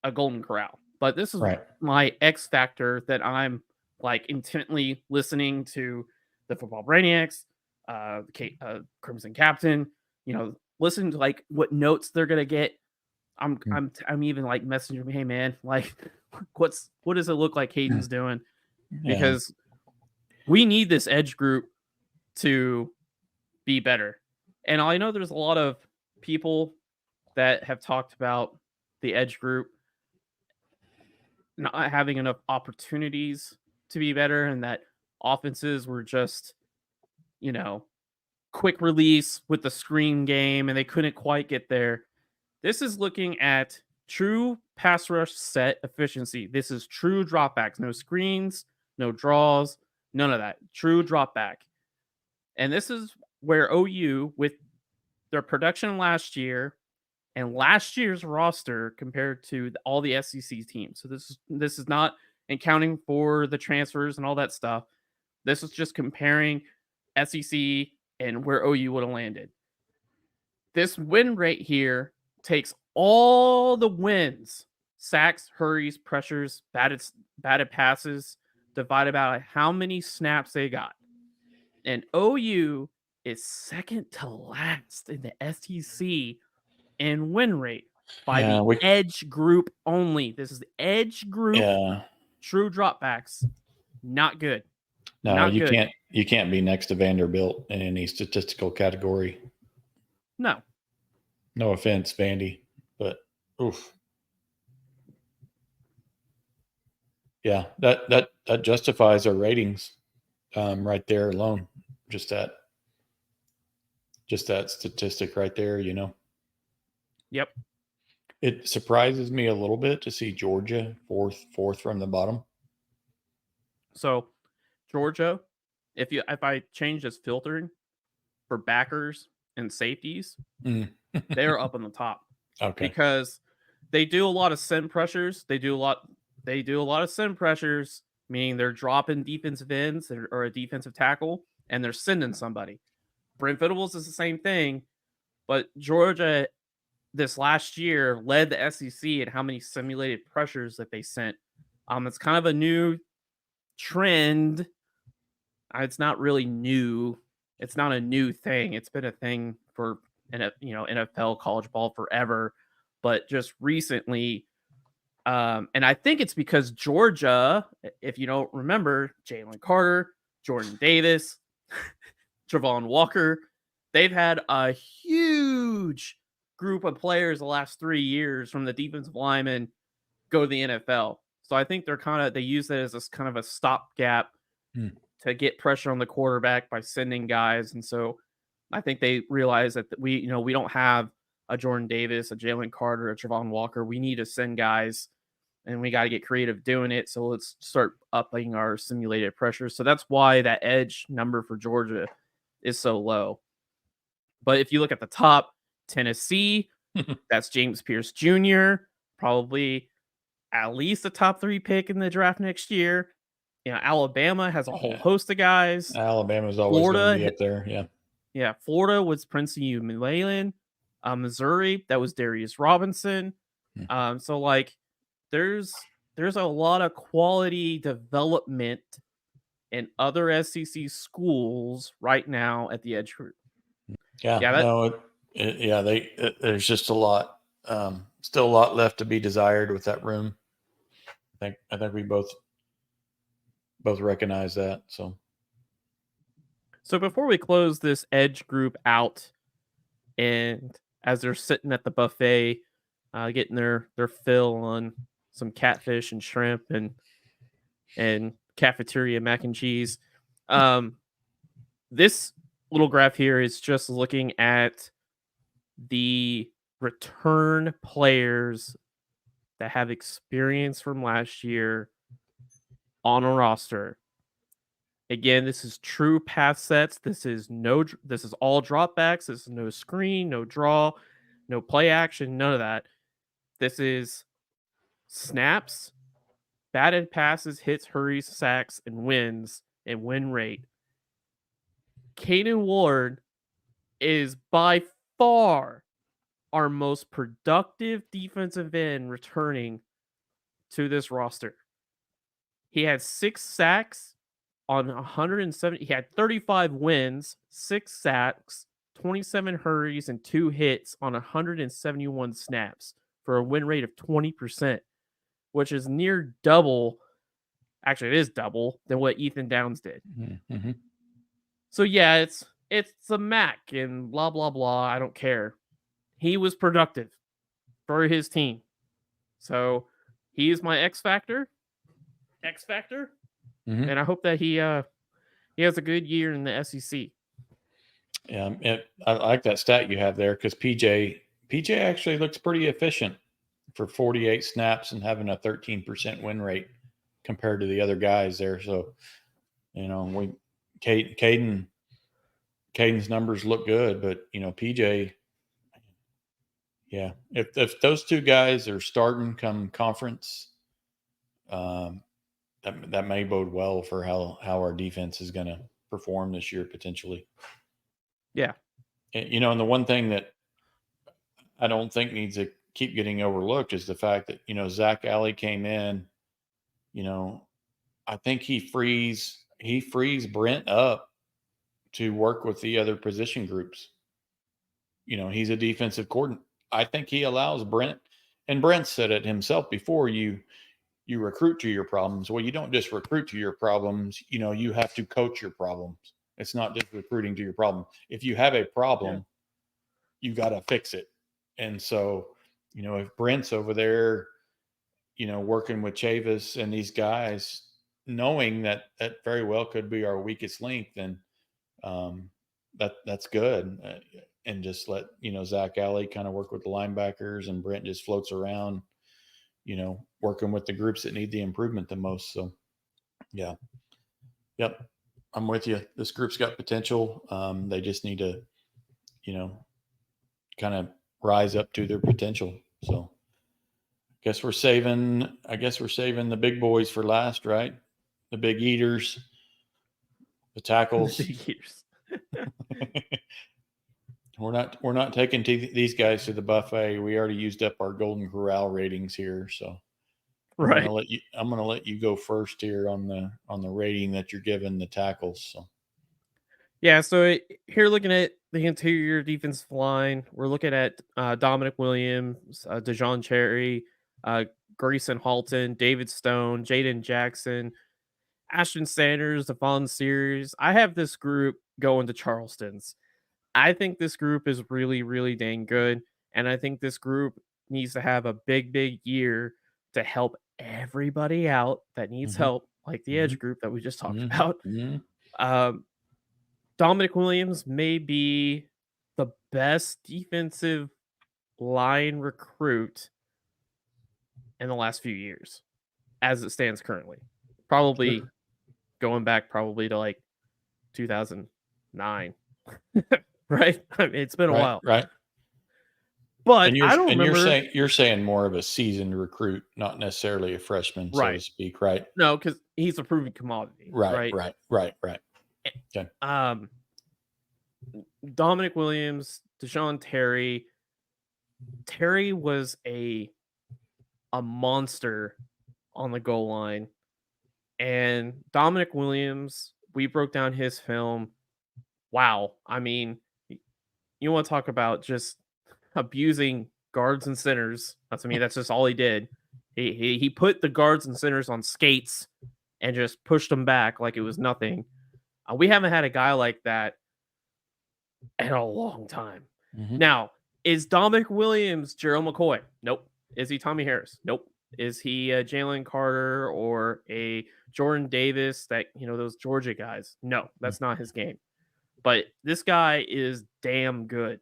a Golden Corral. But this is Right. my X factor that I'm like intently listening to the Football Brainiacs, Crimson Captain, listen to like what notes they're gonna get. I'm even like messaging him, hey man, like what does it look like Caiden's doing? Yeah. Because we need this edge group to be better. And I know there's a lot of people that have talked about the edge group not having enough opportunities to be better, and that offenses were just, quick release with the screen game and they couldn't quite get there. This is looking at true pass rush set efficiency. This is true dropbacks, no screens, no draws, none of that. True dropback. And this is where OU, with their production last year and last year's roster compared to all the SEC teams. So this is not accounting for the transfers and all that stuff. This is just comparing SEC and where OU would have landed. This win rate here takes all the wins, sacks, hurries, pressures, batted passes, divided by how many snaps they got. And OU is second to last in the SEC in win rate by the edge group only. This is the edge group. Yeah. True dropbacks, not good. No, not you good. can't be next to Vanderbilt in any statistical category. No. No offense, Vandy, but oof. Yeah, that justifies our ratings right there alone. Just that statistic right there, Yep. It surprises me a little bit to see Georgia fourth from the bottom. So Georgia, if I change this filtering for backers and safeties, they're up on the top. Okay. Because they do a lot of send pressures. They do a lot of send pressures, meaning they're dropping defensive ends or a defensive tackle, and they're sending somebody. Brent Venables is the same thing, but Georgia this last year led the SEC in how many simulated pressures that they sent. It's kind of a new trend. It's not really new. It's not a new thing. It's been a thing for NFL, college ball forever, but just recently, and I think it's because Georgia, if you don't remember, Jalen Carter, Jordan Davis, Travon Walker, they've had a huge group of players the last 3 years from the defensive linemen go to the NFL. So I think they use that as kind of a stopgap to get pressure on the quarterback by sending guys. And so I think they realize that we don't have a Jordan Davis, a Jalen Carter, a Travon Walker. We need to send guys, and we got to get creative doing it. So let's start upping our simulated pressure. So that's why that edge number for Georgia is so low. But if you look at the top, Tennessee, that's James Pierce Jr., probably at least a top 3 pick in the draft next year. Alabama has a whole host of guys. Alabama's always going to be up there. Yeah. Yeah. Florida was Prince Umalele. Missouri, that was Darius Robinson. So like there's a lot of quality development in other SEC schools right now at the edge group. There's just a lot, still a lot left to be desired with that room. I think we both recognize that. So So before we close this edge group out, and as they're sitting at the buffet, getting their fill on some catfish and shrimp and cafeteria mac and cheese, this little graph here is just looking at the return players that have experience from last year on a roster. Again, this is true path sets. This is all dropbacks. This is no screen, no draw, no play action, none of that. This is snaps, batted passes, hits, hurries, sacks, and wins and win rate. Caiden Woullard is by far our most productive defensive end returning to this roster. He had 6 sacks on 170. He had 35 wins, 6 sacks, 27 hurries, and 2 hits on 171 snaps for a win rate of 20%, which is near double. Actually, it is double than what Ethan Downs did. Mm-hmm. So yeah, it's a Mac and blah blah blah. I don't care. He was productive for his team, so he is my X factor. Mm-hmm. And I hope that he has a good year in the SEC. Yeah, I like that stat you have there because PJ actually looks pretty efficient for 48 snaps and having a 13% win rate compared to the other guys there. So, Caiden's numbers look good, but PJ, yeah, if those two guys are starting come conference, that may bode well for how our defense is going to perform this year potentially. Yeah, and the one thing that I don't think needs to keep getting overlooked is the fact that Zach Alley came in. I think he frees Brent up to work with the other position groups. He's a defensive coordinator. I think he allows Brent, and Brent said it himself before, you recruit to your problems. Well, you don't just recruit to your problems. You have to coach your problems. It's not just recruiting to your problem. If you have a problem, you got to fix it. And so, if Brent's over there, working with Chavis and these guys, knowing that very well could be our weakest link, then that's good. And just let, Zach Alley kind of work with the linebackers, and Brent just floats around, working with the groups that need the improvement the most. So, yeah. Yep. I'm with you. This group's got potential. They just need to, kind of rise up to their potential. So I guess we're saving the big boys for last, right? The big eaters, the tackles. The big eaters. We're not taking these guys to the buffet. We already used up our Golden Corral ratings here, so right. I'm gonna let you go first here on the rating that you're giving the tackles. So yeah, so here looking at the interior defensive line, we're looking at Dominic Williams, DaJon Cherry, Grayson Halton, David Stone, Jaden Jackson, Ashton Sanders, Devon Sears. I have this group going to Charleston's. I think this group is really, really dang good. And I think this group needs to have a big, big year to help everybody out that needs help, like the edge group that we just talked about. Dominic Williams may be the best defensive line recruit in the last few years as it stands currently. Probably going back to like 2009. Right? I mean, it's been a while. Right. But I don't remember. You're saying more of a seasoned recruit, not necessarily a freshman, so to speak, right? No, because he's a proven commodity. Right. Okay. Dominic Williams, DaJon Terry. Terry was a monster on the goal line. And Dominic Williams, we broke down his film. Wow. I mean, you want to talk about just abusing guards and centers. That's just all he did. He put the guards and centers on skates and just pushed them back like it was nothing. We haven't had a guy like that in a long time. Mhm. Now, is Dominic Williams Gerald McCoy? Nope. Is he Tommy Harris? Nope. Is he Jalen Carter or a Jordan Davis, that, those Georgia guys? No, that's not his game. But this guy is damn good.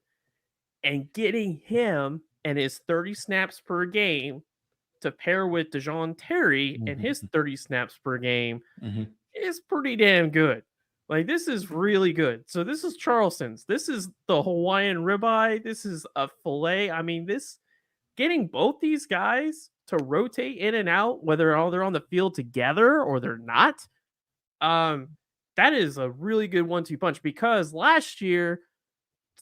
And getting him and his 30 snaps per game to pair with DaJon Terry and his 30 snaps per game Mhm. is pretty damn good. Like, this is really good. So this is Charleston's. This is the Hawaiian ribeye. This is a filet. I mean, getting both these guys to rotate in and out, whether they're on the field together or they're not, that is a really good 1-2 punch, because last year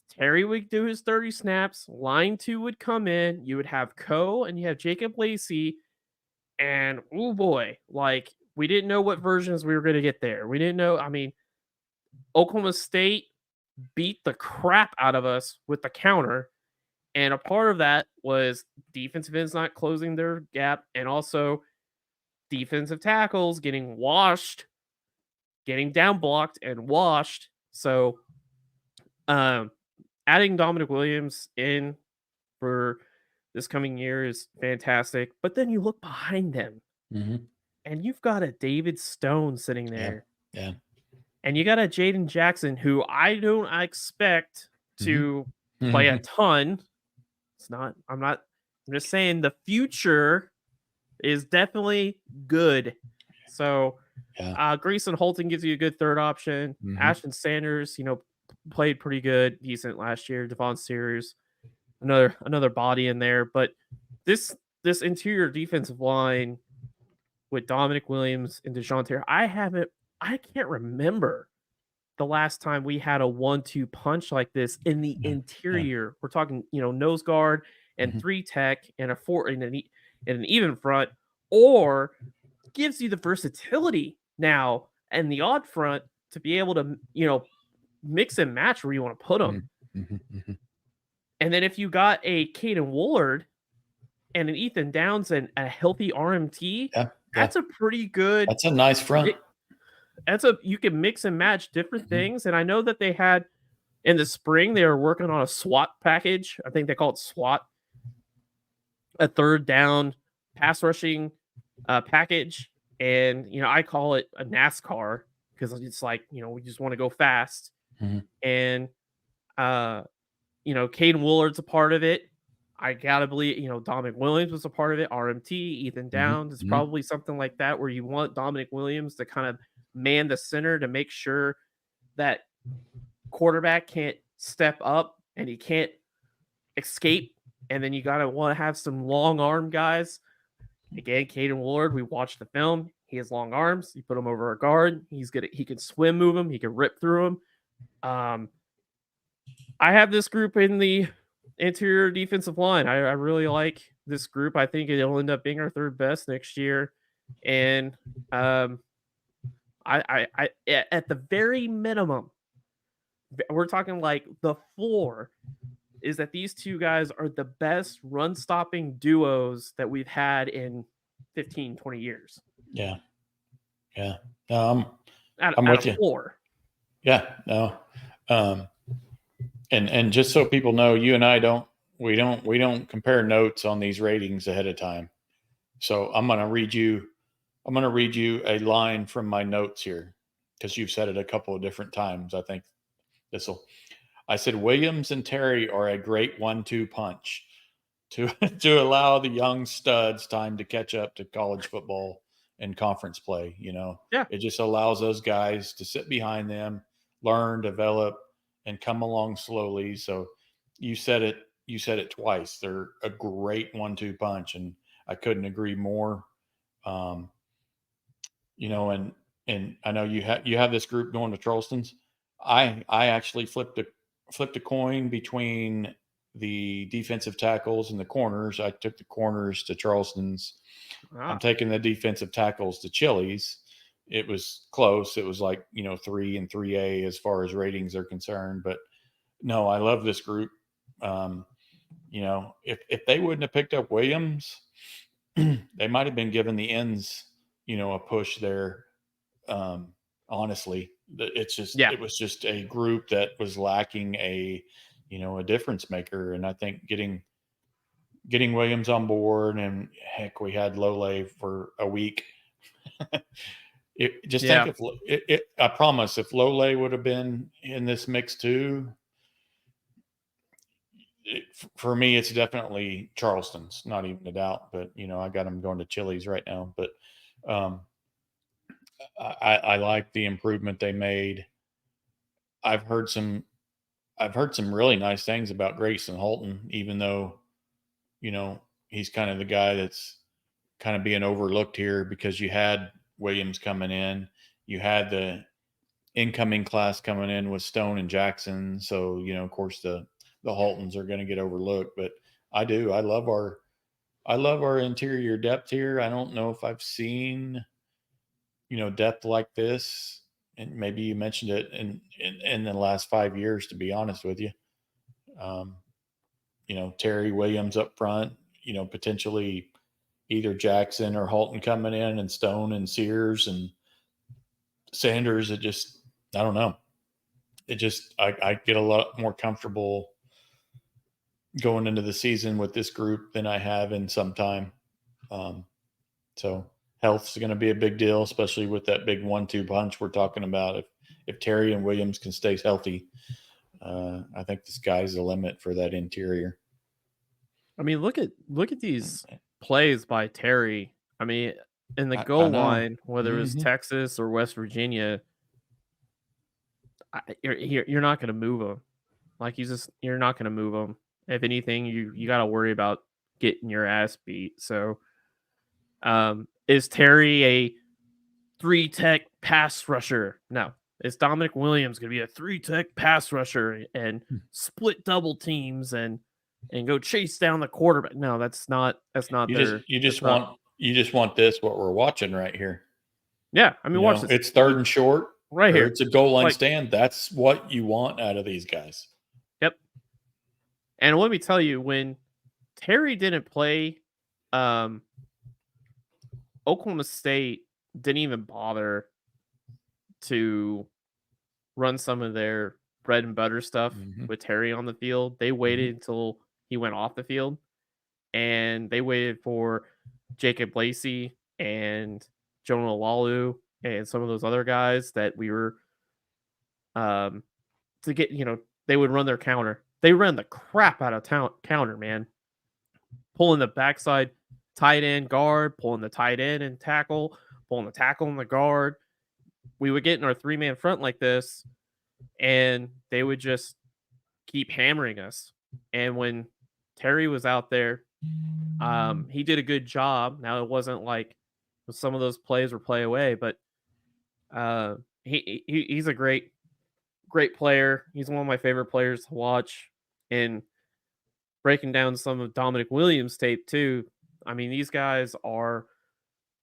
Terry would do his 30 snaps, line 2 would come in, you would have Coe and you have Jacob Lacey, and oh boy, like, we didn't know what versions we were going to get there. We didn't know. I mean, Oklahoma State beat the crap out of us with the counter, and a part of that was defensive ends not closing their gap, and also defensive tackles getting washed, getting down blocked and washed. So, adding Dominic Williams in for this coming year is fantastic. But then you look behind them, Mhm. and you've got a David Stone sitting there. Yeah. And you got a Jaden Jackson, who I don't expect to play a ton. I'm just saying the future is definitely good. So, Yeah. Grayson Holton gives you a good third option. Ashton Sanders, played pretty good, decent last year. Devon Sears, another body in there. But this interior defensive line with Dominic Williams and DaJon Terry, I can't remember the last time we had a 1-2 punch like this in the interior. We're talking, nose guard and 3 tech and a 4 and an even front, or gives you the versatility now and the odd front to be able to, mix and match where you want to put them. And then if you got a Caiden Woullard and an Ethan Downs and a healthy RMT, that's a pretty good. That's a nice front. You can mix and match different things. And I know that they had in the spring, they were working on a SWAT package. I think they call it SWAT, a third down pass rushing package. And, I call it a NASCAR, because it's like, we just want to go fast. And, Caiden Woulard's a part of it. I gotta believe, Dominic Williams was a part of it. RMT, Ethan Downs. It's probably something like that, where you want Dominic Williams to kind of man the center to make sure that quarterback can't step up and he can't escape. And then you gotta want to have some long arm guys. Again, Caiden Woullard, we watched the film. He has long arms. You put him over a guard. He's good. He can swim move him. He can rip through him. I have this group in the interior defensive line. I really like this group. I think it'll end up being our third best next year. And I at the very minimum, we're talking like the floor is that these two guys are the best run stopping duos that we've had in 15, 20 years. Yeah. No, I'm with you. Floor. Yeah. No. And just so people know, you and I don't compare notes on these ratings ahead of time. So I'm going to read you a line from my notes here, because you've said it a couple of different times. I think I said, Williams and Terry are a great 1-2 punch to allow the young studs time to catch up to college football and conference play. It just allows those guys to sit behind them, learn, develop, and come along slowly. So you said it twice. They're a great 1-2 punch, and I couldn't agree more. And I know you have this group going to Charleston's. I actually flipped a coin between the defensive tackles and the corners. I took the corners to Charleston's. I'm taking the defensive tackles to Chili's. It was close. It was like, 3 and 3A as far as ratings are concerned. But no, I love this group. If they wouldn't have picked up Williams, they might have been given the ends, a push there. Honestly, Yeah. It was just a group that was lacking a difference maker. And I think getting Williams on board, and heck, we had Lole for a week. Yeah. I promise, if Lole would have been in this mix too, for me, it's definitely Charleston's, not even a doubt. But I got him going to Chili's right now. But um, I like the improvement they made. I've heard some really nice things about Grayson Holton, even though he's kind of the guy that's kind of being overlooked here because you had Williams coming in, you had the incoming class coming in with Stone and Jackson, so of course the Holtons are going to get overlooked. But I love our interior depth here. I don't know if I've seen depth like this, and maybe you mentioned it in the last 5 years, to be honest with you. Terry Williams up front, potentially either Jackson or Holton coming in, and Stone and Sears and Sanders. I don't know. I get a lot more comfortable going into the season with this group than I have in some time. So health is going to be a big deal, especially with that big 1-2 punch we're talking about. If Terry and Williams can stay healthy, I think the sky's the limit for that interior. I mean, look at these plays by Terry. I mean, in the I goal know. line, whether it was Mhm. Texas or West Virginia, you're not going to move them. Like you're not going to move them. If anything, you got to worry about getting your ass beat. So, is Terry a 3-tech pass rusher? No. Is Dominic Williams going to be a 3-tech pass rusher and split double teams and go chase down the quarterback? No, that's not You just want this, what we're watching right here. Yeah, I mean, watch this. It's third and short, right here. It's a goal line stand. That's what you want out of these guys. Yep. And let me tell you, when Terry didn't play, Oklahoma State didn't even bother to run some of their bread and butter stuff with Terry on the field. They waited until he went off the field, and they waited for Jacob Lacey and Jonah Lalu and some of those other guys that we were to get, they would run their counter. They ran the crap out of counter, man. Pulling the backside tight end guard, pulling the tight end and tackle, pulling the tackle and the guard. We would get in our 3-man front like this, and they would just keep hammering us. And when Terry was out there, he did a good job. Now, it wasn't like some of those plays were play away, but he's a great player. He's one of my favorite players to watch. And breaking down some of Dominic Williams' tape too, I mean, these guys are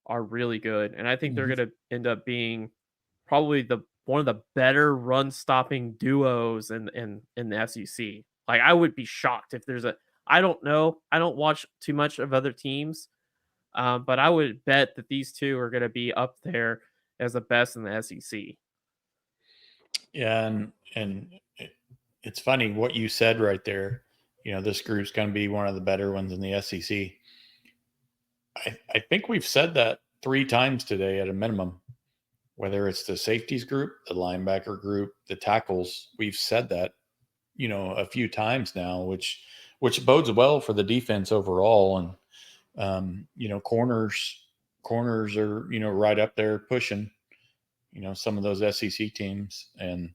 really good, and I think they're going to end up being probably one of the better run stopping duos in the SEC. Like, I would be shocked if there's I don't know. I don't watch too much of other teams, but I would bet that these two are going to be up there as the best in the SEC. Yeah, and it's funny what you said right there. This group's going to be one of the better ones in the SEC. I think we've said that 3 times today at a minimum. Whether it's the safeties group, the linebacker group, the tackles, we've said that, a few times now, which bodes well for the defense overall. And corners are right up there pushing, some of those SEC teams, and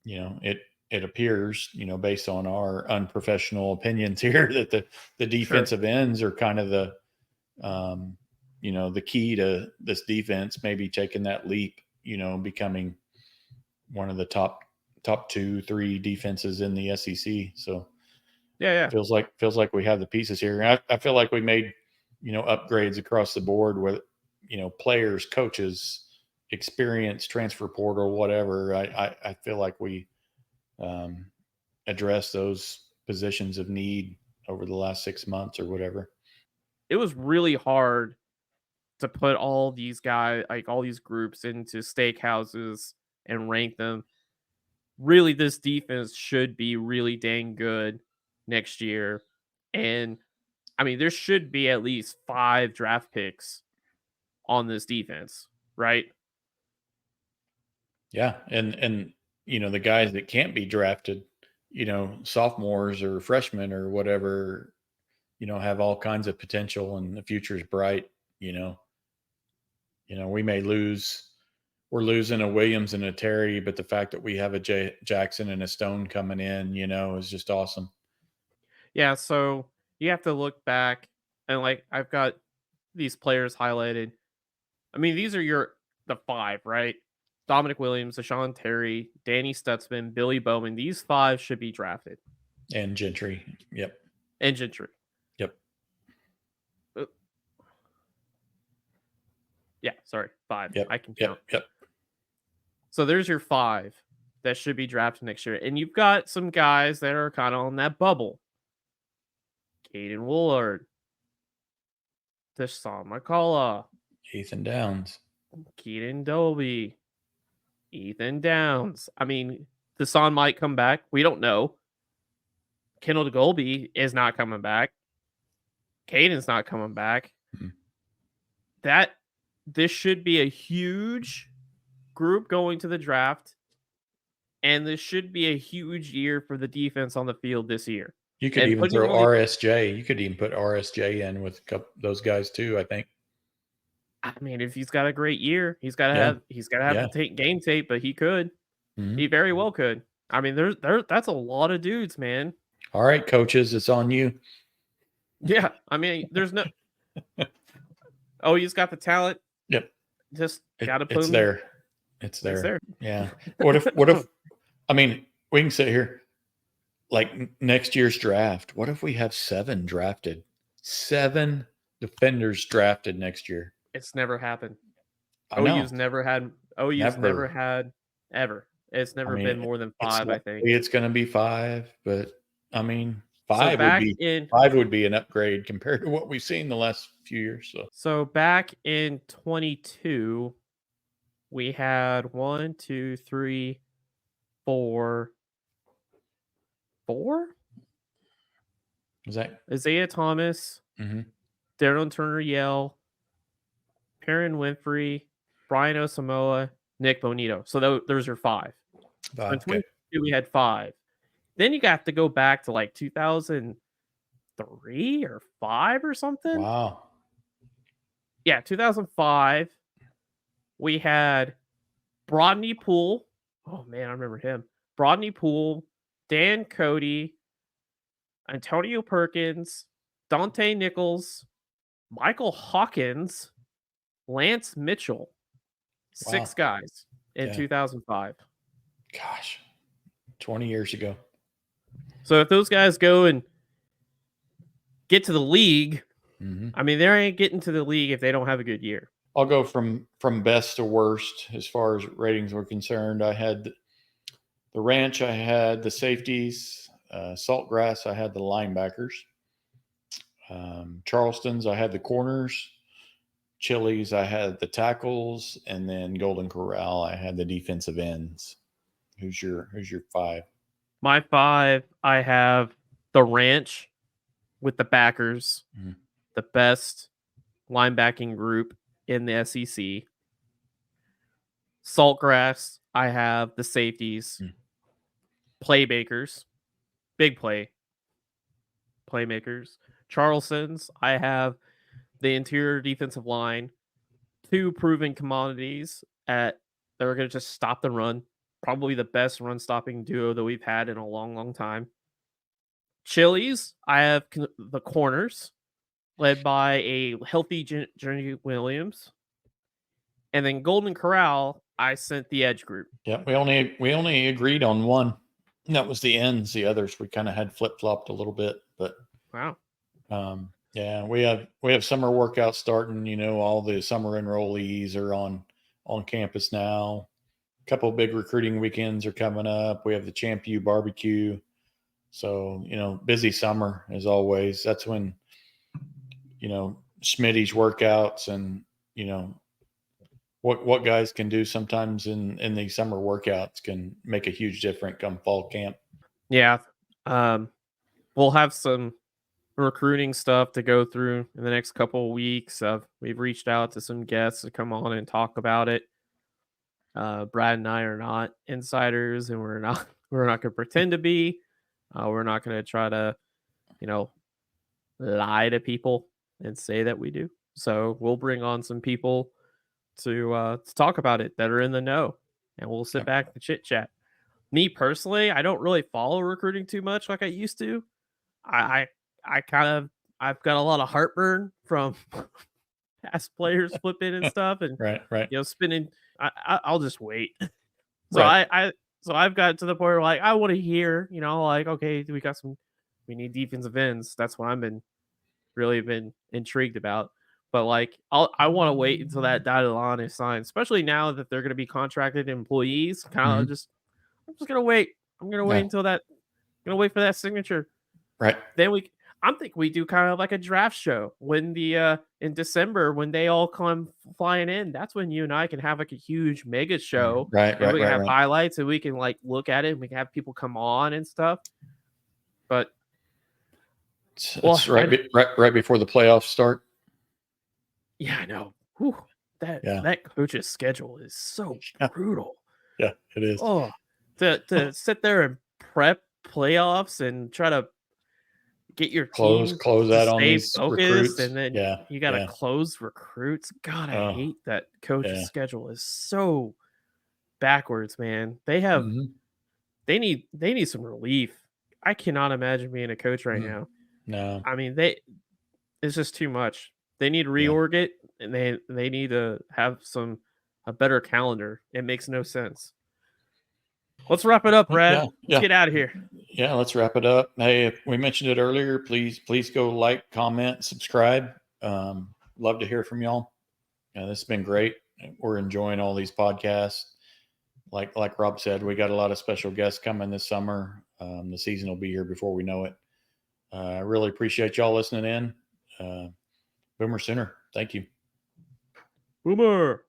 it appears, based on our unprofessional opinions here, that the defensive ends are kind of the the key to this defense, maybe taking that leap, becoming one of the top 2-3 defenses in the SEC. So yeah, feels like we have the pieces here. I feel like we made, upgrades across the board with, players, coaches, experience, transfer portal, whatever. I feel like we address those positions of need over the last 6 months or whatever. It was really hard to put all these guys, like all these groups, into steakhouses and rank them. Really, this defense should be really dang good next year. And I mean, there should be at least 5 draft picks on this defense, right? Yeah, and the guys that can't be drafted, sophomores or freshmen or whatever, have all kinds of potential and the future's bright. We may lose. We're losing a Williams and a Terry, but the fact that we have a Jackson and a Stone coming in, is just awesome. Yeah, so you have to look back and like I've got these players highlighted. I mean, these are the 5, right? Dominic Williams, Deshaun Terry, Danny Stutzman, Billy Bowman. These 5 should be drafted. And Gentry. Yep. And Gentry. Yep. Yeah, sorry. 5. Yep. I can count. Yep. So there's your 5 that should be drafted next year. And you've got some guys that are kind of on that bubble. Caiden Woullard. Deshaun McCullough. Ethan Downs. Keaton Dolby. Ethan Downs. I mean, Deshaun might come back. We don't know. Kendall Golby is not coming back. Caiden's not coming back. Mm-hmm. This should be a huge group going to the draft. And this should be a huge year for the defense on the field this year. You could even throw RSJ. You could even put RSJ in with those guys too, I think. I mean, if he's got a great year, he's got to have game tape, but he could. Mm-hmm. He very well could. I mean, that's a lot of dudes, man. All right, coaches, it's on you. Yeah, I mean, there's no. Oh, he's got the talent. Yep. Just got to put it's him there. It's there. It's there. Yeah. What if? I mean, we can sit here. Like next year's draft, what if we have 7 drafted? 7 defenders drafted next year. It's never happened. OU's never had. OU's never had ever. It's never been more than 5. I think it's going to be 5, but I mean, 5 would be an upgrade compared to what we've seen the last few years. So back in 22, we had 1, 2, 3, 4. 4? Is that Isaiah Thomas, mm-hmm. Darren Turner-Yell, Perrin Winfrey, Brian Osamoa, Nick Bonito. So those are 5. So in 22, we had 5. Then you got to go back to like 2003 or 5 or something. Wow. Yeah, 2005. We had Brodney Poole. Oh man, I remember him. Brodney Poole, Dan Cody, Antonio Perkins, Dante Nichols, Michael Hawkins, Lance Mitchell. 6 guys in 2005. Gosh, 20 years ago. So if those guys go and get to the league, mm-hmm. I mean, they ain't getting to the league if they don't have a good year. I'll go from best to worst as far as ratings were concerned. I had the Ranch, I had the Safeties, Saltgrass, I had the linebackers. Charleston's, I had the corners. Chili's, I had the tackles, and then Golden Corral, I had the defensive ends. Who's your 5? My 5, I have the Ranch with the backers, the best linebacking group in the SEC. Saltgrass, I have the Safeties, playmakers, big playmakers. Charleston's, I have the interior defensive line, 2 proven commodities that are going to just stop the run. Probably the best run-stopping duo that we've had in a long, long time. Chili's, I have the corners, led by a healthy Journey Williams. And then Golden Corral, I sent the edge group. Yeah, we only agreed on one. And that was the ends. The others we kind of had flip-flopped a little bit. But wow. Yeah, we have summer workouts starting. All the summer enrollees are on campus now. A couple of big recruiting weekends are coming up. We have the Champ U barbecue. So, busy summer as always. That's when, Schmitty's workouts and, what guys can do sometimes in these summer workouts can make a huge difference come fall camp. Yeah. We'll have some recruiting stuff to go through in the next couple of weeks. We've reached out to some guests to come on and talk about it. Brad and I are not insiders, and we're not going to pretend to be. We're not going to try to, lie to people and say that we do. So we'll bring on some people to talk about it that are in the know, and we'll sit back and chit chat. Me personally, I don't really follow recruiting too much like I used to. I've got a lot of heartburn from past players flipping and stuff, and Right. spinning. I'll just wait. So Right. I've got to the point where like I want to hear, okay, we need defensive ends. That's what I've really been intrigued about. But like I want to wait until that dotted line is signed, especially now that they're going to be contracted employees. I'm just gonna wait. I'm gonna wait until that. I'm gonna wait for that signature. Right. Then I'm thinking we do kind of like a draft show when in December when they all come flying in. That's when you and I can have like a huge mega show. Right. And we can have Right. highlights and we can like look at it and we can have people come on and stuff. But It's right before the playoffs start. Yeah, I know. Whew, that coach's schedule is so brutal. Yeah, it is. Oh, to sit there and prep playoffs and try to get your team close to out on stay these focused, recruits. and then you got to close recruits. God, I hate that coach's schedule is so backwards, man. They have they need some relief. I cannot imagine being a coach right now. No, I mean it's just too much. They need to reorg it, and they need to have a better calendar. It makes no sense. Let's wrap it up, Brad. Let's get out of here. Yeah, let's wrap it up. Hey, if we mentioned it earlier, please go like, comment, subscribe. Love to hear from y'all. This has been great. We're enjoying all these podcasts. Like Rob said, we got a lot of special guests coming this summer. The season will be here before we know it. I really appreciate y'all listening in. Boomer Sooner. Thank you. Boomer.